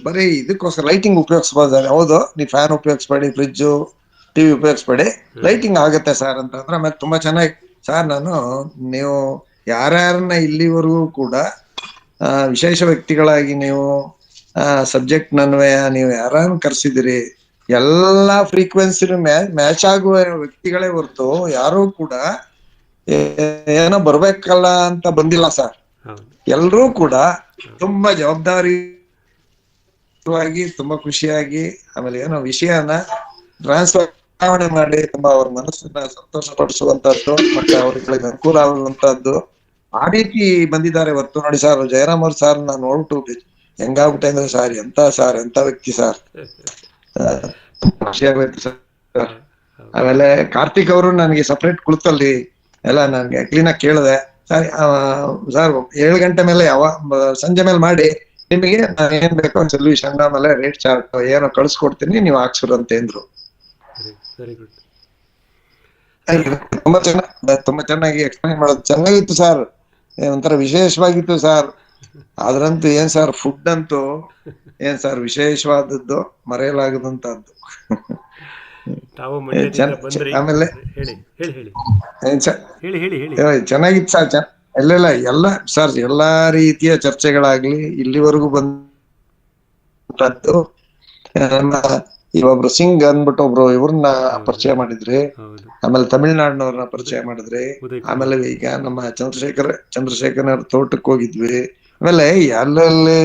ಬರೀ ಇದಕ್ಕೋಸ್ಕರ ಲೈಟಿಂಗ್ ಉಪಯೋಗಿಸಬಹುದು. ಹೌದು, ನೀವು ಫ್ಯಾನ್ ಉಪಯೋಗಿಸ್ಬೇಡಿ, ಫ್ರಿಡ್ಜ್ ಟಿವಿ ಉಪಯೋಗಿಸ್ಬೇಡಿ, ಲೈಟಿಂಗ್ ಆಗುತ್ತೆ ಸರ್ ಅಂತಂದ್ರೆ. ಆಮೇಲೆ ತುಂಬಾ ಚೆನ್ನಾಗಿ ಸರ್, ನೀವು ಯಾರ್ಯಾರನ್ನ ಇಲ್ಲಿವರೆಗೂ ಕೂಡ ವಿಶೇಷ ವ್ಯಕ್ತಿಗಳಾಗಿ ನೀವು ಸಬ್ಜೆಕ್ಟ್ ನನ್ವಯ ನೀವು ಯಾರನ್ನ ಕರ್ಸಿದಿರಿ, ಎಲ್ಲಾ ಫ್ರೀಕ್ವೆನ್ಸಿ ಮ್ಯಾಚ್ ಆಗುವ ವ್ಯಕ್ತಿಗಳೇ ಹೊರತು ಯಾರು ಕೂಡ ಏನೋ ಬರ್ಬೇಕಲ್ಲ ಅಂತ ಬಂದಿಲ್ಲ ಸರ್. ಎಲ್ರೂ ಕೂಡ ತುಂಬಾ ಜವಾಬ್ದಾರಿಯಾಗಿ, ತುಂಬಾ ಖುಷಿಯಾಗಿ, ಆಮೇಲೆ ಏನೋ ವಿಷಯನ ಟ್ರಾನ್ಸ್ಫರ್ ಮಾಡಿ ತುಂಬಾ ಅವ್ರ ಮನಸ್ಸನ್ನ ಸಂತೋಷ ಪಡಿಸುವಂತದ್ದು ಮತ್ತೆ ಅವ್ರಿಗೆ ಅನುಕೂಲ ಆಗುವಂತದ್ದು ಆ ರೀತಿ ಬಂದಿದ್ದಾರೆ ಹೊತ್ತು. ನೋಡಿ ಸರ್, ಜಯರಾಮ್ ಅವ್ರ ಸಾರ್ ನಾನು ನೋಡ್ಬಿಟ್ಟು ಹೆಂಗಾಗ್ಬಿಟ್ಟೆ ಅಂದ್ರೆ, ಸಾರ್ ಎಂತ ವ್ಯಕ್ತಿ ಸರ್, ಖುಷಿಯಾಗೋಯ್ತು ಸರ್. ಆಮೇಲೆ ಕಾರ್ತಿಕ್ ಅವರು ನನಗೆ ಸಪ್ರೇಟ್ ಕುಳಿತಲ್ಲಿ ಎಲ್ಲ ನನ್ಗೆ ಕ್ಲೀನ್ ಆಗಿ ಕೇಳಿದೆ, ಸರ್ 7 ಗಂಟೆ ಮೇಲೆ ಸಂಜೆ ಮೇಲೆ ಮಾಡಿ, ನಿಮಗೆ ನಾನು ಏನ್ ಬೇಕೋ ಸೊಲ್ಯೂಷನ್ ಆಮೇಲೆ ರೇಟ್ ಚಾರ್ಟ್ ಏನೋ ಕಳ್ಸಿಕೊಡ್ತೀನಿ, ನೀವು ಹಾಕ್ಸುರು ಅಂತ ಅಂದ್ರು. ತುಂಬಾ ಚೆನ್ನಾಗಿ ಎಕ್ಸ್ಪ್ಲೈನ್ ಮಾಡೋದು ಚೆನ್ನಾಗಿತ್ತು ಸರ್, ಒಂಥರ ವಿಶೇಷವಾಗಿತ್ತು ಸರ್. ಅದ್ರಂತೂ ಏನ್ ಸರ್, ಫುಡ್ ಅಂತೂ ಏನ್ ಸರ್ ವಿಶೇಷವಾದದ್ದು, ಮರೆಯಲಾಗದಂತದ್ದು. ಆಮೇಲೆ ಚೆನ್ನಾಗಿತ್ತು ಸರ್. ಎಲ್ಲ ಸರ್, ಎಲ್ಲಾ ರೀತಿಯ ಚರ್ಚೆಗಳಾಗ್ಲಿ ಇಲ್ಲಿವರೆಗೂ ಬಂದದ್ದು. ಒಬ್ರು ಸಿಂಗ್ ಅಂದ್ಬಿಟ್ಟು ಒಬ್ರು ಇವ್ರನ್ನ ಪರಿಚಯ ಮಾಡಿದ್ರಿ, ಆಮೇಲೆ ತಮಿಳ್ನಾಡಿನವ್ರನ್ನ ಪರಿಚಯ ಮಾಡಿದ್ರಿ, ಆಮೇಲೆ ಈಗ ನಮ್ಮ ಚಂದ್ರಶೇಖರ್ ತೋಟಕ್ಕೆ ಹೋಗಿದ್ವಿ. ಆಮೇಲೆ ಅಲ್ಲಲ್ಲಿ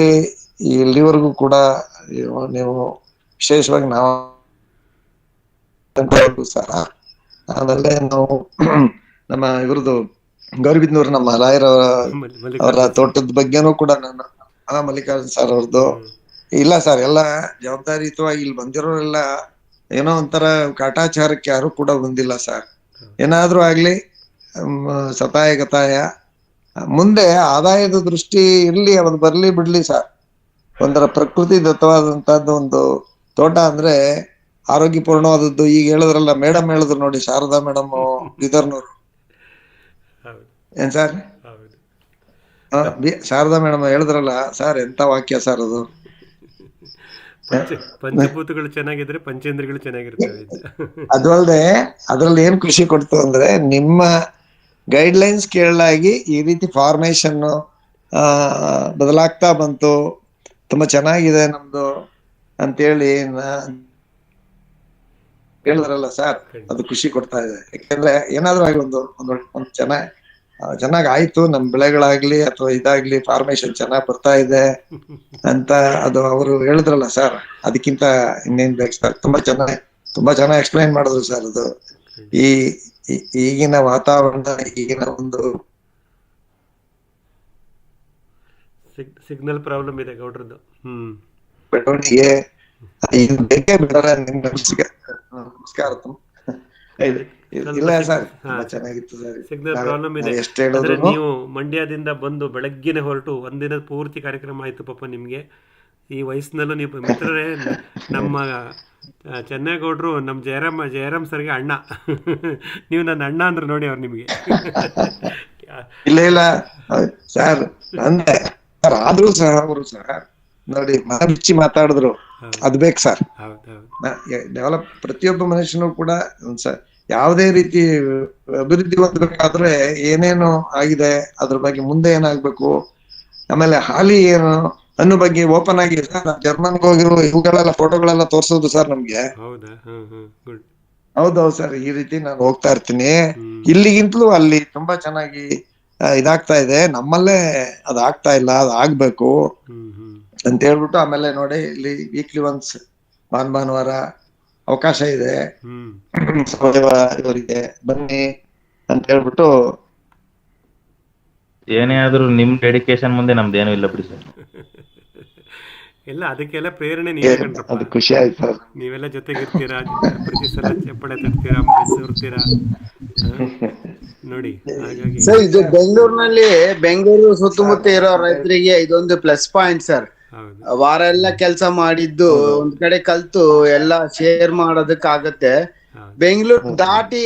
ಇಲ್ಲಿವರೆಗೂ ಕೂಡ ನೀವು ವಿಶೇಷವಾಗಿ ನಾವು ಸರ್. ಆಮೇಲೆ ನಾವು ನಮ್ಮ ಇವ್ರದ್ದು ಗೌರಿಬಿದ್ನೂರು ನಮ್ಮ ರಾಯರ ಅವರ ತೋಟದ ಬಗ್ಗೆನೂ ಕೂಡ ನಾನು ಮಲ್ಲಿಕಾರ್ಜುನ್ ಸರ್ ಅವ್ರದ್ದು ಇಲ್ಲ ಸರ್, ಎಲ್ಲ ಜವಾಬ್ದಾರಿಯುತವಾಗಿ ಇಲ್ಲಿ ಬಂದಿರೋರೆಲ್ಲ ಏನೋ ಒಂಥರ ಕಾಟಾಚಾರಕ್ಕೆ ಯಾರು ಕೂಡ ಬಂದಿಲ್ಲ ಸರ್. ಏನಾದ್ರೂ ಆಗ್ಲಿ ಸತಾಯ ಗತಾಯ ಮುಂದೆ ಆದಾಯದ ದೃಷ್ಟಿ ಇರ್ಲಿ, ಅದು ಬರ್ಲಿ ಬಿಡ್ಲಿ ಸರ್. ಒಂಥರ ಪ್ರಕೃತಿ ದತ್ತವಾದಂತಹದ್ದು ಒಂದು ತೋಟ ಅಂದ್ರೆ ಆರೋಗ್ಯಪೂರ್ಣವಾದದ್ದು. ಈಗ ಹೇಳಿದ್ರಲ್ಲ, ಮೇಡಮ್ ಹೇಳಿದ್ರು ನೋಡಿ, ಶಾರದಾ ಮೇಡಮ್ ಬೀದರ್ನವ್ರು, ಏನ್ ಸರ್ ಶಾರದಾ ಮೇಡಮ್ ಹೇಳಿದ್ರಲ್ಲ ಸರ್, ಎಂತ ವಾಕ್ಯ ಸರ್ ಅದು. ಪಂಚಭೂತಗಳು ಚೆನ್ನಾಗಿದ್ರೆ ಪಂಚೇಂದ್ರಿಯಗಳು ಚೆನ್ನಾಗಿರ್ತವೆ. ಅದು ಅಲ್ಲದೆ ಅದ್ರಲ್ಲಿ ಏನ್ ಖುಷಿ ಕೊಡ್ತು ಅಂದ್ರೆ, ನಿಮ್ಮ ಗೈಡ್ ಲೈನ್ಸ್ ಕೇಳಲಾಗಿ ಈ ರೀತಿ ಫಾರ್ಮೇಶನ್ ಬದಲಾಗ್ತಾ ಬಂತು, ತುಂಬಾ ಚೆನ್ನಾಗಿದೆ ನಮ್ದು ಅಂತೇಳಿ ಹೇಳಿದ್ರಲ್ಲ ಸರ್, ಅದು ಖುಷಿ ಕೊಡ್ತಾ ಇದೆ. ಯಾಕೆಂದ್ರೆ ಏನಾದ್ರೂ ಆಗಿ ಒಂದು ಚೆನ್ನಾಗ್ ಆಯ್ತು, ನಮ್ ಬೆಳೆಗಳಾಗ್ಲಿ ಅಥವಾ ಇದಾಗ್ಲಿ ಫಾರ್ಮೇಶನ್ ಚೆನ್ನಾಗ್ ಬರ್ತಾ ಇದೆ ಅಂತ ಅದು ಅವರು ಹೇಳಿದ್ರಲ್ಲ ಸರ್, ಅದಕ್ಕಿಂತ ಇನ್ನೇನ್ ಬೇಕು ಸರ್. ತುಂಬಾ ಚೆನ್ನಾಗಿ ಎಕ್ಸ್ಪ್ಲೈನ್ ಮಾಡಿದ್ರು ಸರ್. ಅದು ಈ ಈಗಿನ ವಾತಾವರಣ, ಈಗಿನ ಒಂದು ಸಿಗ್ನಲ್ ಪ್ರಾಬ್ಲಮ್ ಇದೆ ಗೌಡ್ರದ್ದು. ಬೆಳವಣಿಗೆ ಇದು ಬೇಕೇ ಬಿಡಲ್ಲ. ನಿಮ್ ನಮಸ್ಕಾರ. ಇಲ್ಲ ಸರ್, ತುಂಬಾ ಚೆನ್ನಾಗಿತ್ತು ಸರ್. ಸಿಗ್ನಲ್ ಪ್ರಾಬ್ಲಮ್ ಇದೆ. ಎಷ್ಟು ಆದ್ರೆ ಹೇಳಿದ್ರು ನೀವು ಮಂಡ್ಯದಿಂದ ಬಂದು ಬೆಳಗ್ಗೆನೆ ಹೊರಟು ಒಂದಿನ ಪೂರ್ತಿ ಕಾರ್ಯಕ್ರಮ ಆಯ್ತು ಪಾಪ ನಿಮ್ಗೆ. ಈ ವಯಸ್ಸಿನಲ್ಲೂ ನೀವು ಮಿತ್ರರೇ. ನಮ್ಮ ಚೆನ್ನೇಗೌಡರು ನಮ್ಮ ಜಯರಾಮ್ ಸರ್ಗೆ ಅಣ್ಣ. ನೀವು ನನ್ನ ಅಣ್ಣ ಅಂದ್ರೆ ನೋಡಿ ಅವ್ರು ನಿಮಗೆ. ಇಲ್ಲ ಸರ್, ಅಂದೆ ಸರ್. ಆದ್ರೂ ಸಹ ಅವರು ಸರ್ ನೋಡಿ ಮನ ಬಿಚ್ಚಿ ಮಾತಾಡಿದ್ರು. ಅದ್ ಬೇಕು ಸರ್. ಡೆವಲಪ್ ಪ್ರತಿಯೊಬ್ಬ ಮನುಷ್ಯನು ಕೂಡ ಯಾವುದೇ ರೀತಿ ಅಭಿವೃದ್ಧಿ ಹೊಂದಬೇಕಾದ್ರೆ ಏನೇನು ಆಗಿದೆ, ಅದ್ರ ಬಗ್ಗೆ ಮುಂದೆ ಏನಾಗ್ಬೇಕು, ಆಮೇಲೆ ಹಾಲಿ ಏನು ಅನ್ನೋ ಬಗ್ಗೆ ಓಪನ್ ಆಗಿ ಜರ್ಮನ್ಗೆ ಹೋಗಿರೋ ಇವುಗಳೆಲ್ಲ ಫೋಟೋಗಳೆಲ್ಲ ತೋರ್ಸೋದು ಸರ್ ನಮ್ಗೆ. ಹೌದೌದು ಸರ್. ಈ ರೀತಿ ನಾನು ಹೋಗ್ತಾ ಇರ್ತೀನಿ. ಇಲ್ಲಿಗಿಂತಲೂ ಅಲ್ಲಿ ತುಂಬಾ ಚೆನ್ನಾಗಿ ಇದಾಗ್ತಾ ಇದೆ. ನಮ್ಮಲ್ಲೇ ಅದಾಗ್ತಾ ಇಲ್ಲ, ಅದ್ ಆಗ್ಬೇಕು ಅಂತ ಹೇಳ್ಬಿಟ್ಟು, ಆಮೇಲೆ ನೋಡಿ ಇಲ್ಲಿ ವೀಕ್ಲಿ ಒನ್ಸ್ ಭಾನುವಾರ ಅವಕಾಶ ಇದೆ, ಸಾವಯವ ಇವರಿಗೆ ಬನ್ನಿ ಅಂತ ಹೇಳ್ಬಿಟ್ಟು. ಏನೇ ಆದ್ರೂ ನಿಮ್ ಡೆಡಿಕೇಶನ್ ಮುಂದೆ ನಮ್ದೇನು ಇಲ್ಲ ಬಿಡಿ ಸರ್. ಎಲ್ಲ ಅದಕ್ಕೆಲ್ಲ ಪ್ರೇರಣೆ ನೀವೇ ಕಣ್ರಪ್ಪ. ಅದು ಖುಷಿ ಆಯ್ತು ಸರ್. ನೀವೆಲ್ಲ ಜೊತೆಗಿರ್ತೀರಾ, ಪ್ರತಿ ಸಲ ಚಪ್ಪಳೆ ತಟ್ತೀರಾ, ಬೆನ್ಸಿರ್ತೀರಾ ನೋಡಿ. ಹಾಗಾಗಿ ಸರ್, ಇದು ಬೆಂಗಳೂರು ಸುತ್ತಮುತ್ತ ಇರೋ ರೈತರಿಗೆ ಇದೊಂದು ಪ್ಲಸ್ ಪಾಯಿಂಟ್ ಸರ್. ವಾರ ಎಲ್ಲ ಕೆಲಸ ಮಾಡಿದ್ದು ಒಂದ್ ಕಡೆ ಕಲ್ತು ಎಲ್ಲ ಶೇರ್ ಮಾಡೋದಕ್ಕಾಗತ್ತೆ. ಬೆಂಗಳೂರು ದಾಟಿ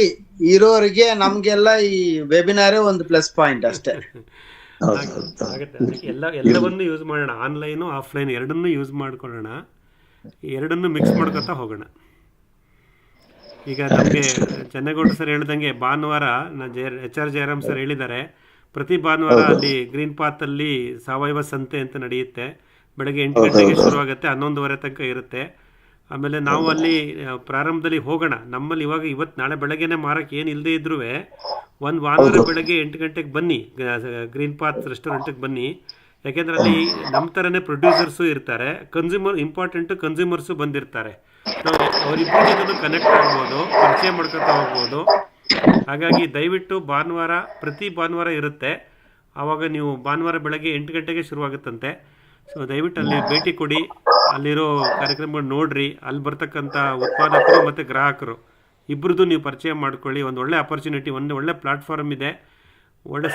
ಇರೋರಿಗೆ ನಮ್ಗೆಲ್ಲ ಈ ವೆಬಿನಾರೇ ಒಂದು ಪ್ಲಸ್ ಪಾಯಿಂಟ್ ಅಷ್ಟೇ. ಎಲ್ಲವನ್ನೂ ಯೂಸ್ ಮಾಡೋಣ, ಆನ್ಲೈನು ಆಫ್ಲೈನ್ ಎರಡನ್ನೂ ಯೂಸ್ ಮಾಡ್ಕೊಳ್ಳೋಣ, ಎರಡನ್ನೂ ಮಿಕ್ಸ್ ಮಾಡ್ಕೊತಾ ಹೋಗೋಣ. ಈಗ ನಮಗೆ ಚೆನ್ನೇಗೌಡ ಸರ್ ಹೇಳ್ದಂಗೆ ಭಾನುವಾರ HR ಜಯರಾಮ್ ಸರ್ ಹೇಳಿದ್ದಾರೆ, ಪ್ರತಿ ಭಾನುವಾರ ಅಲ್ಲಿ ಗ್ರೀನ್ ಪಾತ್ ಅಲ್ಲಿ ಸಾವಯವ ಸಂತೆ ಅಂತ ನಡೆಯುತ್ತೆ. ಬೆಳಗ್ಗೆ 8 ಗಂಟೆಗೆ ಶುರುವಾಗುತ್ತೆ, 11:30 ತನಕ ಇರುತ್ತೆ. ಆಮೇಲೆ ನಾವು ಅಲ್ಲಿ ಪ್ರಾರಂಭದಲ್ಲಿ ಹೋಗೋಣ. ನಮ್ಮಲ್ಲಿ ಇವತ್ತು ನಾಳೆ ಬೆಳಗ್ಗೆನೆ ಮಾರಕ್ಕೆ ಏನು ಇಲ್ಲದೆ ಇದ್ರೂ ಒಂದು ಭಾನುವಾರ ಬೆಳಗ್ಗೆ 8 ಗಂಟೆಗೆ ಬನ್ನಿ, ಗ್ರೀನ್ ಪಾತ್ ರೆಸ್ಟೋರೆಂಟಿಗೆ ಬನ್ನಿ. ಯಾಕೆಂದ್ರೆ ಅಲ್ಲಿ ನಮ್ಮ ಥರನೇ ಪ್ರೊಡ್ಯೂಸರ್ಸು ಇರ್ತಾರೆ, ಇಂಪಾರ್ಟೆಂಟು ಕನ್ಸ್ಯೂಮರ್ಸು ಬಂದಿರ್ತಾರೆ. ನಾವು ಅವರಿಬ್ಬರ ಜೊತೆ ಕನೆಕ್ಟ್ ಆಗ್ಬೋದು, ಪರಿಚಯ ಮಾಡ್ಕೊತಾ ಹೋಗ್ಬೋದು. ಹಾಗಾಗಿ ದಯವಿಟ್ಟು ಪ್ರತಿ ಭಾನುವಾರ ಇರುತ್ತೆ. ಆವಾಗ ನೀವು ಭಾನುವಾರ ಬೆಳಗ್ಗೆ 8 ಗಂಟೆಗೆ ಶುರುವಾಗುತ್ತಂತೆ. ಸೊ ದಯವಿಟ್ಟು ಅಲ್ಲಿ ಭೇಟಿ ಕೊಡಿ, ಅಲ್ಲಿರೋ ಕಾರ್ಯಕ್ರಮಗಳು ನೋಡ್ರಿ. ಅಲ್ಲಿ ಬರ್ತಕ್ಕಂಥ ಉತ್ಪಾದಕರು ಮತ್ತು ಗ್ರಾಹಕರು ಇಬ್ಬರದ್ದು ನೀವು ಪರಿಚಯ ಮಾಡ್ಕೊಳ್ಳಿ. ಒಂದು ಒಳ್ಳೆ ಅಪರ್ಚುನಿಟಿ, ಒಂದು ಒಳ್ಳೆ ಪ್ಲಾಟ್ಫಾರ್ಮ್ ಇದೆ. ಒಳ್ಳೆ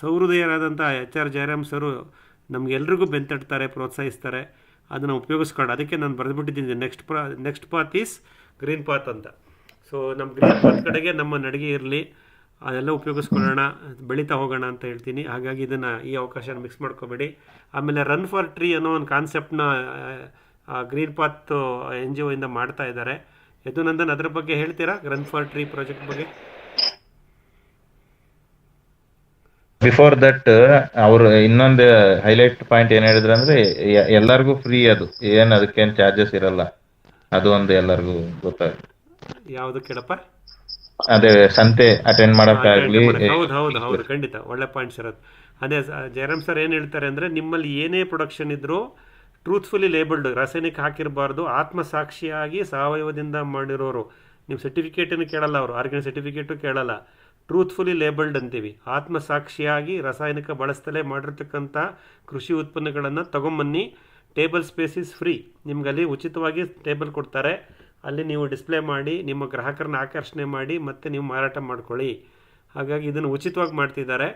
ಸಹೃದಯರಾದಂಥ HR ಜಯರಾಮ್ ಸರು ನಮಗೆಲ್ರಿಗೂ ಬೆಂತಟ್ತಾರೆ, ಪ್ರೋತ್ಸಾಹಿಸ್ತಾರೆ. ಅದನ್ನು ಉಪಯೋಗಿಸ್ಕೊಂಡು, ಅದಕ್ಕೆ ನಾನು ಬರೆದುಬಿಟ್ಟಿದ್ದೀನಿ next path is green path ಅಂತ. ಸೊ ನಮ್ಮ ಗ್ರೀನ್ ಪಾತ್ ಕಡೆಗೆ ನಮ್ಮ ನಡಿಗೆ ಇರಲಿ, ಅದೆಲ್ಲ ಉಪಯೋಗಿಸ್ಕೊಳ್ಳೋಣ, ಬೆಳೀತಾ ಹೋಗೋಣ ಅಂತ ಹೇಳ್ತೀನಿ. ಹಾಗಾಗಿ ಈ ಅವಕಾಶನ ಮಿಕ್ಸ್ ಮಾಡ್ಕೋಬೇಡಿ. ಆಮೇಲೆ ರನ್ ಫಾರ್ ಟ್ರೀ ಅನ್ನೋ ಒಂದು ಕಾನ್ಸೆಪ್ಟ್ನ ಗ್ರೀನ್ ಪಾತ್ NGO ಇಂದ ಮಾಡ್ತಾ ಇದ್ದಾರೆ. ಯದುನಂದನ್, ಅದ್ರ ಬಗ್ಗೆ ಹೇಳ್ತೀರಾ? ರನ್ ಫಾರ್ ಟ್ರೀ ಪ್ರಾಜೆಕ್ಟ್ ಬಗ್ಗೆ. ಬಿಫೋರ್ ದಟ್ ಅವ್ರು ಇನ್ನೊಂದು ಹೈಲೈಟ್ ಪಾಯಿಂಟ್ ಏನ್ ಹೇಳಿದ್ರು ಅಂದ್ರೆ, ಎಲ್ಲರಿಗೂ ಫ್ರೀ, ಅದು ಏನ್ ಅದಕ್ಕೇನು ಚಾರ್ಜಸ್ ಇರಲ್ಲ. ಅದು ಒಂದು ಎಲ್ಲರಿಗೂ ಗೊತ್ತಾಗುತ್ತೆ. ಯಾವುದು ಕೇಳಪ್ಪ? ಅದೇ ಸಂತೆ ಅಟೆಂಡ್ ಮಾಡಕ್ಕಾಗ್ಲಿ. ಹೌದು, ಖಂಡಿತ ಒಳ್ಳೆ ಪಾಯಿಂಟ್ಸ್ ಇರೋದು. ಅದೇ ಜಯರಾಮ್ ಸರ್ ಏನು ಹೇಳ್ತಾರೆ ಅಂದರೆ, ನಿಮ್ಮಲ್ಲಿ ಏನೇ ಪ್ರೊಡಕ್ಷನ್ ಇದ್ರೂ ಟ್ರೂತ್ಫುಲಿ ಲೇಬಲ್ಡ್, ರಾಸಾಯನಿಕ ಹಾಕಿರಬಾರ್ದು, ಆತ್ಮಸಾಕ್ಷಿಯಾಗಿ ಸಾವಯವದಿಂದ ಮಾಡಿರೋರು. ನಿಮ್ಮ ಸರ್ಟಿಫಿಕೇಟನ್ನು ಕೇಳಲ್ಲ ಅವರು, ಆರ್ಗ್ಯಾನಿಕ್ ಸರ್ಟಿಫಿಕೇಟು ಕೇಳಲ್ಲ. ಟ್ರೂತ್ಫುಲಿ ಲೇಬಲ್ಡ್ ಅಂತೀವಿ. ಆತ್ಮಸಾಕ್ಷಿಯಾಗಿ ರಾಸಾಯನಿಕ ಬಳಸ್ತಲೇ ಮಾಡಿರ್ತಕ್ಕಂಥ ಕೃಷಿ ಉತ್ಪನ್ನಗಳನ್ನು ತಗೊಂಬನ್ನಿ. Table space is free. ನಿಮ್ಗಲ್ಲಿ ಉಚಿತವಾಗಿ ಟೇಬಲ್ ಕೊಡ್ತಾರೆ. ಅಲ್ಲಿ ನೀವು ಡಿಸ್ಪ್ಲೇ ಮಾಡಿ ನಿಮ್ಮ ಗ್ರಾಹಕರನ್ನ ಆಕರ್ಷಣೆ ಮಾಡಿ ಮತ್ತೆ ನೀವು ಮಾರಾಟ ಮಾಡ್ಕೊಳ್ಳಿ. ಹಾಗಾಗಿ ಇದನ್ನು ಉಚಿತವಾಗಿ ಮಾಡ್ತಿದ್ದಾರೆ.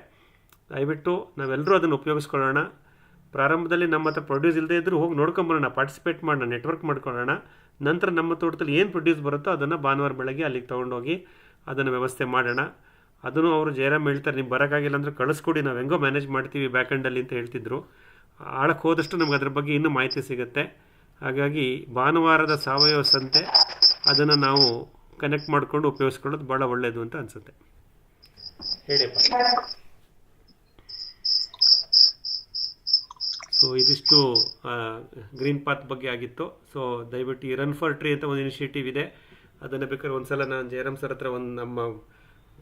ದಯವಿಟ್ಟು ನಾವೆಲ್ಲರೂ ಅದನ್ನು ಉಪಯೋಗಿಸ್ಕೊಳ್ಳೋಣ. ಪ್ರಾರಂಭದಲ್ಲಿ ನಮ್ಮ ಹತ್ರ ಪ್ರೊಡ್ಯೂಸ್ ಇಲ್ಲದೆ ಇದ್ದರೂ ಹೋಗಿ ನೋಡ್ಕೊಂಬರೋಣ, ಪಾರ್ಟಿಸಿಪೇಟ್ ಮಾಡೋಣ, ನೆಟ್ವರ್ಕ್ ಮಾಡ್ಕೊಳ್ಳೋಣ. ನಂತರ ನಮ್ಮ ತೋಟದಲ್ಲಿ ಏನು ಪ್ರೊಡ್ಯೂಸ್ ಬರುತ್ತೋ ಅದನ್ನು ಭಾನುವಾರ ಬೆಳಗ್ಗೆ ಅಲ್ಲಿಗೆ ತೊಗೊಂಡೋಗಿ ಅದನ್ನು ವ್ಯವಸ್ಥೆ ಮಾಡೋಣ. ಅದನ್ನು ಅವರು ಜಯರಾಮ್ ಹೇಳ್ತಾರೆ, ನೀವು ಬರೋಕ್ಕಾಗಿಲ್ಲ ಅಂದರೆ ಕಳಿಸ್ಕೊಡಿ, ನಾವು ಹೆಂಗೋ ಮ್ಯಾನೇಜ್ ಮಾಡ್ತೀವಿ ಬ್ಯಾಕೆಂಡಲ್ಲಿ ಅಂತ ಹೇಳ್ತಿದ್ರು. ಆಳಕ್ಕೆ ಹೋದಷ್ಟು ನಮ್ಗೆ ಅದ್ರ ಬಗ್ಗೆ ಇನ್ನೂ ಮಾಹಿತಿ ಸಿಗುತ್ತೆ. ಹಾಗಾಗಿ ಭಾನುವಾರದ ಸಾವಯವ ಸಂತೆ ಅದನ್ನು ನಾವು ಕನೆಕ್ಟ್ ಮಾಡಿಕೊಂಡು ಉಪಯೋಗಿಸ್ಕೊಳ್ಳೋದು ಭಾಳ ಒಳ್ಳೆಯದು ಅಂತ ಅನಿಸುತ್ತೆ. ಹೇಳಿಯಪ್ಪ. ಸೊ ಇದಿಷ್ಟು ಗ್ರೀನ್ ಪಾತ್ ಬಗ್ಗೆ ಆಗಿತ್ತು. ಸೊ ದಯವಿಟ್ಟು ಈ ರನ್ ಫಾರ್ ಟ್ರೀ ಅಂತ ಒಂದು ಇನಿಷಿಯೇಟಿವ್ ಇದೆ, ಅದನ್ನು ಬೇಕಾದ್ರೆ ಒಂದು ಸಲ ನಾನು ಜಯರಾಮ್ ಸರ್ ಹತ್ರ ನಮ್ಮ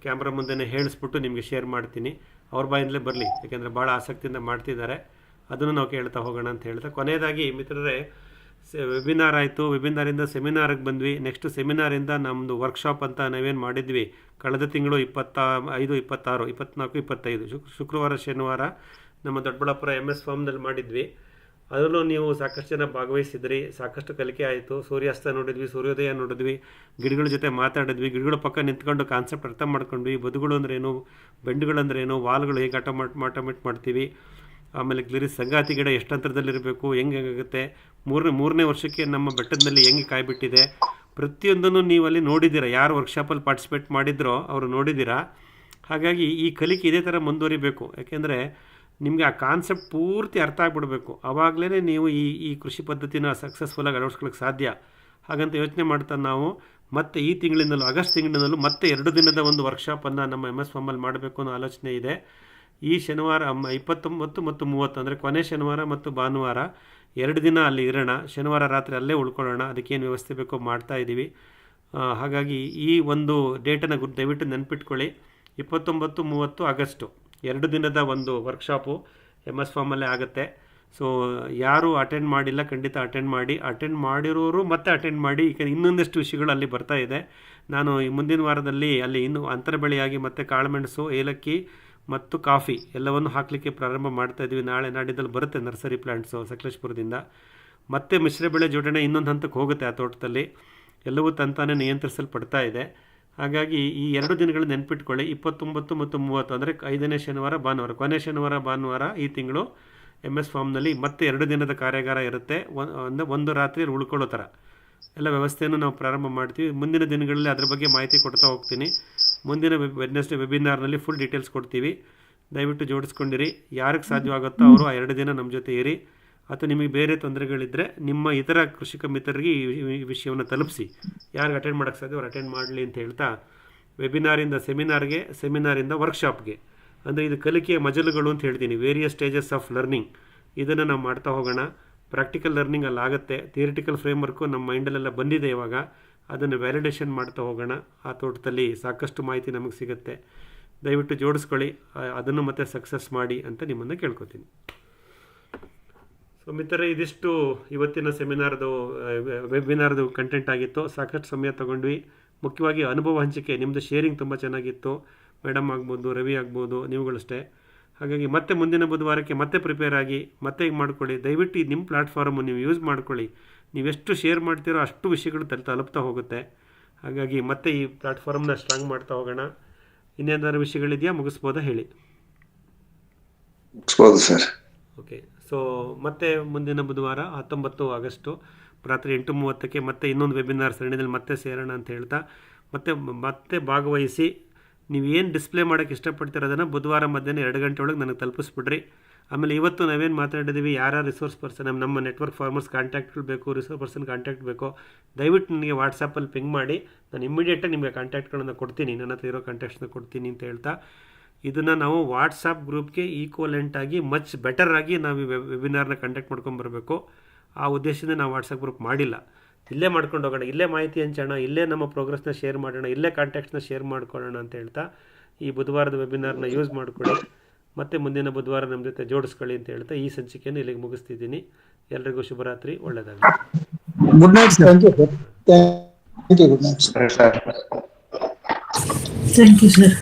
ಕ್ಯಾಮ್ರಾ ಮುಂದೆನೇ ಹೇಳಿಸ್ಬಿಟ್ಟು ನಿಮಗೆ ಶೇರ್ ಮಾಡ್ತೀನಿ. ಅವ್ರ ಬಾಯಿಂದಲೇ ಬರಲಿ, ಯಾಕೆಂದರೆ ಭಾಳ ಆಸಕ್ತಿಯಿಂದ ಮಾಡ್ತಿದ್ದಾರೆ. ಅದನ್ನು ನಾವು ಕೇಳ್ತಾ ಹೋಗೋಣ ಅಂತ ಹೇಳ್ತಾ, ಕೊನೆಯದಾಗಿ ಮಿತ್ರರೇ, ವೆಬಿನಾರ್ ಆಯಿತು, ವೆಬಿನಾರಿಂದ ಸೆಮಿನಾರಿಗೆ ಬಂದ್ವಿ. ನೆಕ್ಸ್ಟ್ ಸೆಮಿನಾರಿಂದ ನಮ್ಮದು ವರ್ಕ್ಶಾಪ್ ಅಂತ ನಾವೇನು ಮಾಡಿದ್ವಿ ಕಳೆದ ತಿಂಗಳು 25, 26, 24, 25 ಶುಕ್ರವಾರ ಶನಿವಾರ ನಮ್ಮ ದೊಡ್ಡಬಳ್ಳಾಪುರ MS ಫಾರ್ಮ್ನಲ್ಲಿ ಮಾಡಿದ್ವಿ. ಅದರಲ್ಲೂ ನೀವು ಸಾಕಷ್ಟು ಜನ ಭಾಗವಹಿಸಿದ್ರಿ, ಸಾಕಷ್ಟು ಕಲಿಕೆ ಆಯಿತು. ಸೂರ್ಯಾಸ್ತ ನೋಡಿದ್ವಿ, ಸೂರ್ಯೋದಯ ನೋಡಿದ್ವಿ, ಗಿಡಗಳ ಜೊತೆ ಮಾತಾಡಿದ್ವಿ, ಗಿಡಗಳ ಪಕ್ಕ ನಿಂತ್ಕೊಂಡು ಕಾನ್ಸೆಪ್ಟ್ ಅರ್ಥ ಮಾಡ್ಕೊಂಡ್ವಿ. ಬದುಗಳು ಅಂದ್ರೇನು, ಬೆಂಡುಗಳಂದ್ರೇನು, ವಾಲ್ಗಳು ಹೇಗೆ ಆಟೋಮೇಟ್ ಮಾಡ್ತೀವಿ, ಆಮೇಲೆ ಸಂಗಾತಿ ಗಿಡ ಎಷ್ಟು ಅಂತರದಲ್ಲಿರಬೇಕು, ಹೆಂಗಾಗುತ್ತೆ, ಮೂರನೇ ವರ್ಷಕ್ಕೆ ನಮ್ಮ ಬೆಟ್ಟದಲ್ಲಿ ಹೆಂಗೆ ಕಾಯ್ಬಿಟ್ಟಿದೆ, ಪ್ರತಿಯೊಂದನ್ನು ನೀವು ಅಲ್ಲಿ ನೋಡಿದ್ದೀರಾ. ಯಾರು ವರ್ಕ್ಶಾಪಲ್ಲಿ ಪಾರ್ಟಿಸಿಪೇಟ್ ಮಾಡಿದ್ರೋ ಅವರು ನೋಡಿದ್ದೀರಾ. ಹಾಗಾಗಿ ಈ ಕಲಿಕೆ ಇದೇ ಥರ ಮುಂದುವರಿಬೇಕು. ಯಾಕೆಂದರೆ ನಿಮಗೆ ಆ ಕಾನ್ಸೆಪ್ಟ್ ಪೂರ್ತಿ ಅರ್ಥ ಆಗಿಬಿಡಬೇಕು. ಆವಾಗಲೇ ನೀವು ಈ ಕೃಷಿ ಪದ್ಧತಿನ ಸಕ್ಸಸ್ಫುಲ್ಲಾಗಿ ಅಳವಡಿಸ್ಕೊಳ್ಳೋಕ್ಕೆ ಸಾಧ್ಯ. ಹಾಗಂತ ಯೋಚನೆ ಮಾಡ್ತಾ ನಾವು ಮತ್ತೆ ಈ ತಿಂಗಳಿನಲ್ಲೂ, ಆಗಸ್ಟ್ ತಿಂಗಳಿನಲ್ಲೂ ಮತ್ತೆ 2 ದಿನದ ಒಂದು ವರ್ಕ್ಶಾಪನ್ನು ನಮ್ಮ MS ಫಾರ್ಮಲ್ಲಿ ಮಾಡಬೇಕು ಅನ್ನೋ ಆಲೋಚನೆ ಇದೆ. ಈ ಶನಿವಾರ 29 ಮತ್ತು 30 ಅಂದರೆ ಕೊನೆ ಶನಿವಾರ ಮತ್ತು ಭಾನುವಾರ 2 ದಿನ ಅಲ್ಲಿ ಇರೋಣ. ಶನಿವಾರ ರಾತ್ರಿ ಅಲ್ಲೇ ಉಳ್ಕೊಳ್ಳೋಣ. ಅದಕ್ಕೇನು ವ್ಯವಸ್ಥೆ ಬೇಕೋ ಮಾಡ್ತಾ ಇದ್ದೀವಿ. ಹಾಗಾಗಿ ಈ ಒಂದು ಡೇಟನ್ನು ದಯವಿಟ್ಟು ನೆನಪಿಟ್ಕೊಳ್ಳಿ. 29, 30 ಆಗಸ್ಟು 2 ದಿನದ ಒಂದು ವರ್ಕ್ಶಾಪು MS ಫಾರ್ಮಲ್ಲೇ ಆಗುತ್ತೆ. ಸೊ ಯಾರು ಅಟೆಂಡ್ ಮಾಡಿಲ್ಲ ಖಂಡಿತ ಅಟೆಂಡ್ ಮಾಡಿ. ಅಟೆಂಡ್ ಮಾಡಿರೋರು ಮತ್ತೆ ಅಟೆಂಡ್ ಮಾಡಿ. ಈಗ ಇನ್ನೊಂದಷ್ಟು ವಿಷಯಗಳು ಅಲ್ಲಿ ಬರ್ತಾ ಇದೆ. ನಾನು ಈ ಮುಂದಿನ ವಾರದಲ್ಲಿ ಅಲ್ಲಿ ಇನ್ನೂ ಅಂತರ ಬೆಳೆಯಾಗಿ ಮತ್ತು ಕಾಳುಮೆಣಸು, ಏಲಕ್ಕಿ ಮತ್ತು ಕಾಫಿ ಎಲ್ಲವನ್ನು ಹಾಕಲಿಕ್ಕೆ ಪ್ರಾರಂಭ ಮಾಡ್ತಾ ಇದ್ವಿ. ನಾಳೆ ನಾಡಿದ್ದಲ್ಲಿ ಬರುತ್ತೆ ನರ್ಸರಿ ಪ್ಲ್ಯಾಂಟ್ಸು ಸಕಲೇಶ್ಪುರದಿಂದ. ಮತ್ತೆ ಮಿಶ್ರ ಬೆಳೆ ಜೋಡಣೆ ಇನ್ನೊಂದು ಹಂತಕ್ಕೆ ಹೋಗುತ್ತೆ ಆ ತೋಟದಲ್ಲಿ. ಎಲ್ಲವೂ ತಂತಾನೇ ನಿಯಂತ್ರಿಸಲ್ಪಡ್ತಾ ಇದೆ. ಹಾಗಾಗಿ ಈ 2 ದಿನಗಳು ನೆನ್ಪಿಟ್ಕೊಳ್ಳಿ. 29 ಮತ್ತು 30 ಅಂದರೆ 5ನೇ ಶನಿವಾರ ಭಾನುವಾರ, ಕೊನೆ ಶನಿವಾರ ಭಾನುವಾರ ಈ ತಿಂಗಳು MS ಫಾರ್ಮ್ನಲ್ಲಿ ಮತ್ತೆ 2 ದಿನದ ಕಾರ್ಯಾಗಾರ ಇರುತ್ತೆ. ಒಂದು ರಾತ್ರಿ ಉಳ್ಕೊಳ್ಳೋ ಥರ ಎಲ್ಲ ವ್ಯವಸ್ಥೆಯನ್ನು ನಾವು ಪ್ರಾರಂಭ ಮಾಡ್ತೀವಿ. ಮುಂದಿನ ದಿನಗಳಲ್ಲಿ ಅದ್ರ ಬಗ್ಗೆ ಮಾಹಿತಿ ಕೊಡ್ತಾ ಹೋಗ್ತೀನಿ. ಮುಂದಿನ ವೆಡ್ನೆಸ್ಡೇ ವೆಬಿನಾರ್ನಲ್ಲಿ ಫುಲ್ ಡೀಟೇಲ್ಸ್ ಕೊಡ್ತೀವಿ. ದಯವಿಟ್ಟು ಜೋಡಿಸ್ಕೊಂಡಿರಿ. ಯಾರಿಗೆ ಸಾಧ್ಯವಾಗುತ್ತೋ ಅವರು ಆ 2 ದಿನ ನಮ್ಮ ಜೊತೆ ಇರಿ. ಅಥವಾ ನಿಮಗೆ ಬೇರೆ ತೊಂದರೆಗಳಿದ್ದರೆ ನಿಮ್ಮ ಇತರ ಕೃಷಿಕ ಮಿತ್ರರಿಗೆ ಈ ವಿಷಯವನ್ನು ತಲುಪಿಸಿ. ಯಾರಿಗೆ ಅಟೆಂಡ್ ಮಾಡೋಕ್ಕೆ ಸಾಧ್ಯ ಅವ್ರು ಅಟೆಂಡ್ ಮಾಡಲಿ ಅಂತ ಹೇಳ್ತಾ, ವೆಬಿನಾರಿಂದ ಸೆಮಿನಾರ್ಗೆ, ಸೆಮಿನಾರಿಂದ ವರ್ಕ್ಶಾಪ್ಗೆ, ಅಂದರೆ ಇದು ಕಲಿಕೆಯ ಮಜಲುಗಳು ಅಂತ ಹೇಳ್ತೀನಿ. ವೇರಿಯಸ್ ಸ್ಟೇಜಸ್ ಆಫ್ ಲರ್ನಿಂಗ್, ಇದನ್ನು ನಾವು ಮಾಡ್ತಾ ಹೋಗೋಣ. ಪ್ರಾಕ್ಟಿಕಲ್ ಲರ್ನಿಂಗ್ ಅಲ್ಲಾಗುತ್ತೆ. ಥಿಯರಿಟಿಕಲ್ ಫ್ರೇಮ್ವರ್ಕು ನಮ್ಮ ಮೈಂಡಲ್ಲೆಲ್ಲ ಬಂದಿದೆ ಇವಾಗ. ಅದನ್ನು ವ್ಯಾಲಿಡೇಷನ್ ಮಾಡ್ತಾ ಹೋಗೋಣ. ಆ ತೋಟದಲ್ಲಿ ಸಾಕಷ್ಟು ಮಾಹಿತಿ ನಮಗೆ ಸಿಗುತ್ತೆ. ದಯವಿಟ್ಟು ಜೋಡಿಸ್ಕೊಳ್ಳಿ, ಅದನ್ನು ಮತ್ತೆ ಸಕ್ಸಸ್ ಮಾಡಿ ಅಂತ ನಿಮ್ಮನ್ನು ಕೇಳ್ಕೊತೀನಿ. ಸೊ ಮಿತ್ರರೇ, ಇದಿಷ್ಟು ಇವತ್ತಿನ ವೆಬಿನಾರ್ದು ಕಂಟೆಂಟ್ ಆಗಿತ್ತು. ಸಾಕಷ್ಟು ಸಮಯ ತೊಗೊಂಡ್ವಿ. ಮುಖ್ಯವಾಗಿ ಅನುಭವ ಹಂಚಿಕೆ, ನಿಮ್ಮದು ಶೇರಿಂಗ್ ತುಂಬ ಚೆನ್ನಾಗಿತ್ತು. ಮೇಡಮ್ ಆಗ್ಬೋದು, ರವಿ ಆಗ್ಬೋದು, ನೀವುಗಳಷ್ಟೇ. ಹಾಗಾಗಿ ಮತ್ತೆ ಮುಂದಿನ ಬುಧವಾರಕ್ಕೆ ಮತ್ತೆ ಪ್ರಿಪೇರ್ ಆಗಿ ಮತ್ತೆ ಈಗ ಮಾಡ್ಕೊಳ್ಳಿ. ದಯವಿಟ್ಟು ನಿಮ್ಮ ಪ್ಲ್ಯಾಟ್ಫಾರ್ಮು ನೀವು ಯೂಸ್ ಮಾಡ್ಕೊಳ್ಳಿ. ನೀವೆಷ್ಟು ಶೇರ್ ಮಾಡ್ತೀರೋ ಅಷ್ಟು ವಿಷಯಗಳು ತಲುಪ್ತಾ ಹೋಗುತ್ತೆ. ಹಾಗಾಗಿ ಮತ್ತೆ ಈ ಪ್ಲ್ಯಾಟ್ಫಾರ್ಮ್ನ ಸ್ಟ್ರಾಂಗ್ ಮಾಡ್ತಾ ಹೋಗೋಣ. ಇನ್ನೇನಾದ್ರು ವಿಷಯಗಳಿದೆಯಾ? ಮುಗಿಸ್ಬೋದಾ ಹೇಳಿ. ಮುಗಿಸ್ಬೋದು ಸರ್. ಓಕೆ. ಸೊ ಮತ್ತೆ ಮುಂದಿನ ಬುಧವಾರ 19 ಆಗಸ್ಟು ರಾತ್ರಿ 8:30ಕ್ಕೆ ಮತ್ತೆ ಇನ್ನೊಂದು ವೆಬಿನಾರ್ ಸರಣಿಯಲ್ಲಿ ಮತ್ತೆ ಸೇರೋಣ ಅಂತ ಹೇಳ್ತಾ, ಮತ್ತೆ ಭಾಗವಹಿಸಿ ನೀವೇನು ಡಿಸ್ಪ್ಲೇ ಮಾಡೋಕ್ಕೆ ಇಷ್ಟಪಡ್ತೀರೋ ಅದನ್ನು ಬುಧವಾರ ಮಧ್ಯಾಹ್ನ 2 ಗಂಟೆ ಒಳಗೆ ನನಗೆ ತಲುಪಿಸ್ಬಿಡ್ರಿ. ಆಮೇಲೆ ಇವತ್ತು ನಾವೇನು ಮಾತಾಡಿದ್ದೀವಿ, ಯಾರು ರಿಸೋರ್ಸ್ ಪರ್ಸನ್, ನಮ್ಮ ನೆಟ್ವರ್ಕ್ ಫಾರ್ಮರ್ಸ್ ಕಾಂಟ್ಯಾಕ್ಟ್ಗಳು ಬೇಕು, ರಿಸೋರ್ಸ್ ಪರ್ಸನ್ ಕಾಂಟ್ಯಾಕ್ಟ್ ಬೇಕು, ದಯವಿಟ್ಟು ನನಗೆ ವಾಟ್ಸಪ್ಪಲ್ಲಿ ಪಿಂಗ್ ಮಾಡಿ. ನಾನು ಇಮ್ಮಿಡಿಯೇಟಾಗಿ ನಿಮಗೆ ಕಾಂಟ್ಯಾಕ್ಟ್ಗಳನ್ನು ಕೊಡ್ತೀನಿ, ನನ್ನ ಹತ್ರ ಇರೋ ಕಾಂಟ್ಯಾಕ್ಟ್ಸ್ನ ಕೊಡ್ತೀನಿ ಅಂತ ಹೇಳ್ತಾ, ಇದನ್ನು ನಾವು ವಾಟ್ಸಪ್ ಗ್ರೂಪ್ಗೆ ಈಕ್ವಲೆಂಟ್ ಆಗಿ ಮಚ್ ಬೆಟರ್ ಆಗಿ ನಾವು ಈ ವೆಬಿನಾರ್ನ ಕಂಡಕ್ಟ್ ಮಾಡ್ಕೊಂಬರ್ಬೇಕು. ಆ ಉದ್ದೇಶದಿಂದ ನಾವು ವಾಟ್ಸಪ್ ಗ್ರೂಪ್ ಮಾಡಿಲ್ಲ. ಇಲ್ಲೇ ಮಾಡ್ಕೊಂಡು ಹೋಗೋಣ, ಇಲ್ಲೇ ಮಾಹಿತಿ ಹಂಚೋಣ, ಇಲ್ಲೇ ನಮ್ಮ ಪ್ರೋಗ್ರೆಸ್ನ ಶೇರ್ ಮಾಡೋಣ, ಇಲ್ಲೇ ಕಾಂಟ್ಯಾಕ್ಟ್ಸ್ನ ಶೇರ್ ಮಾಡ್ಕೊಳ್ಳೋಣ ಅಂತ ಹೇಳ್ತಾ ಈ ಬುಧವಾರದ ವೆಬಿನಾರ್ನ ಯೂಸ್ ಮಾಡ್ಕೊಳ್ಳಿ. ಮತ್ತು ಮುಂದಿನ ಬುಧವಾರ ನಮ್ಮ ಜೊತೆ ಜೋಡಿಸ್ಕೊಳ್ಳಿ ಅಂತ ಹೇಳ್ತಾ ಈ ಸಂಚಿಕೆಯನ್ನು ಇಲ್ಲಿಗೆ ಮುಗಿಸ್ತಿದ್ದೀನಿ. ಎಲ್ರಿಗೂ ಶುಭರಾತ್ರಿ, ಒಳ್ಳೆಯದಾಗಲಿ. Good night sir. Thank you. Good night sir. Thank you, sir.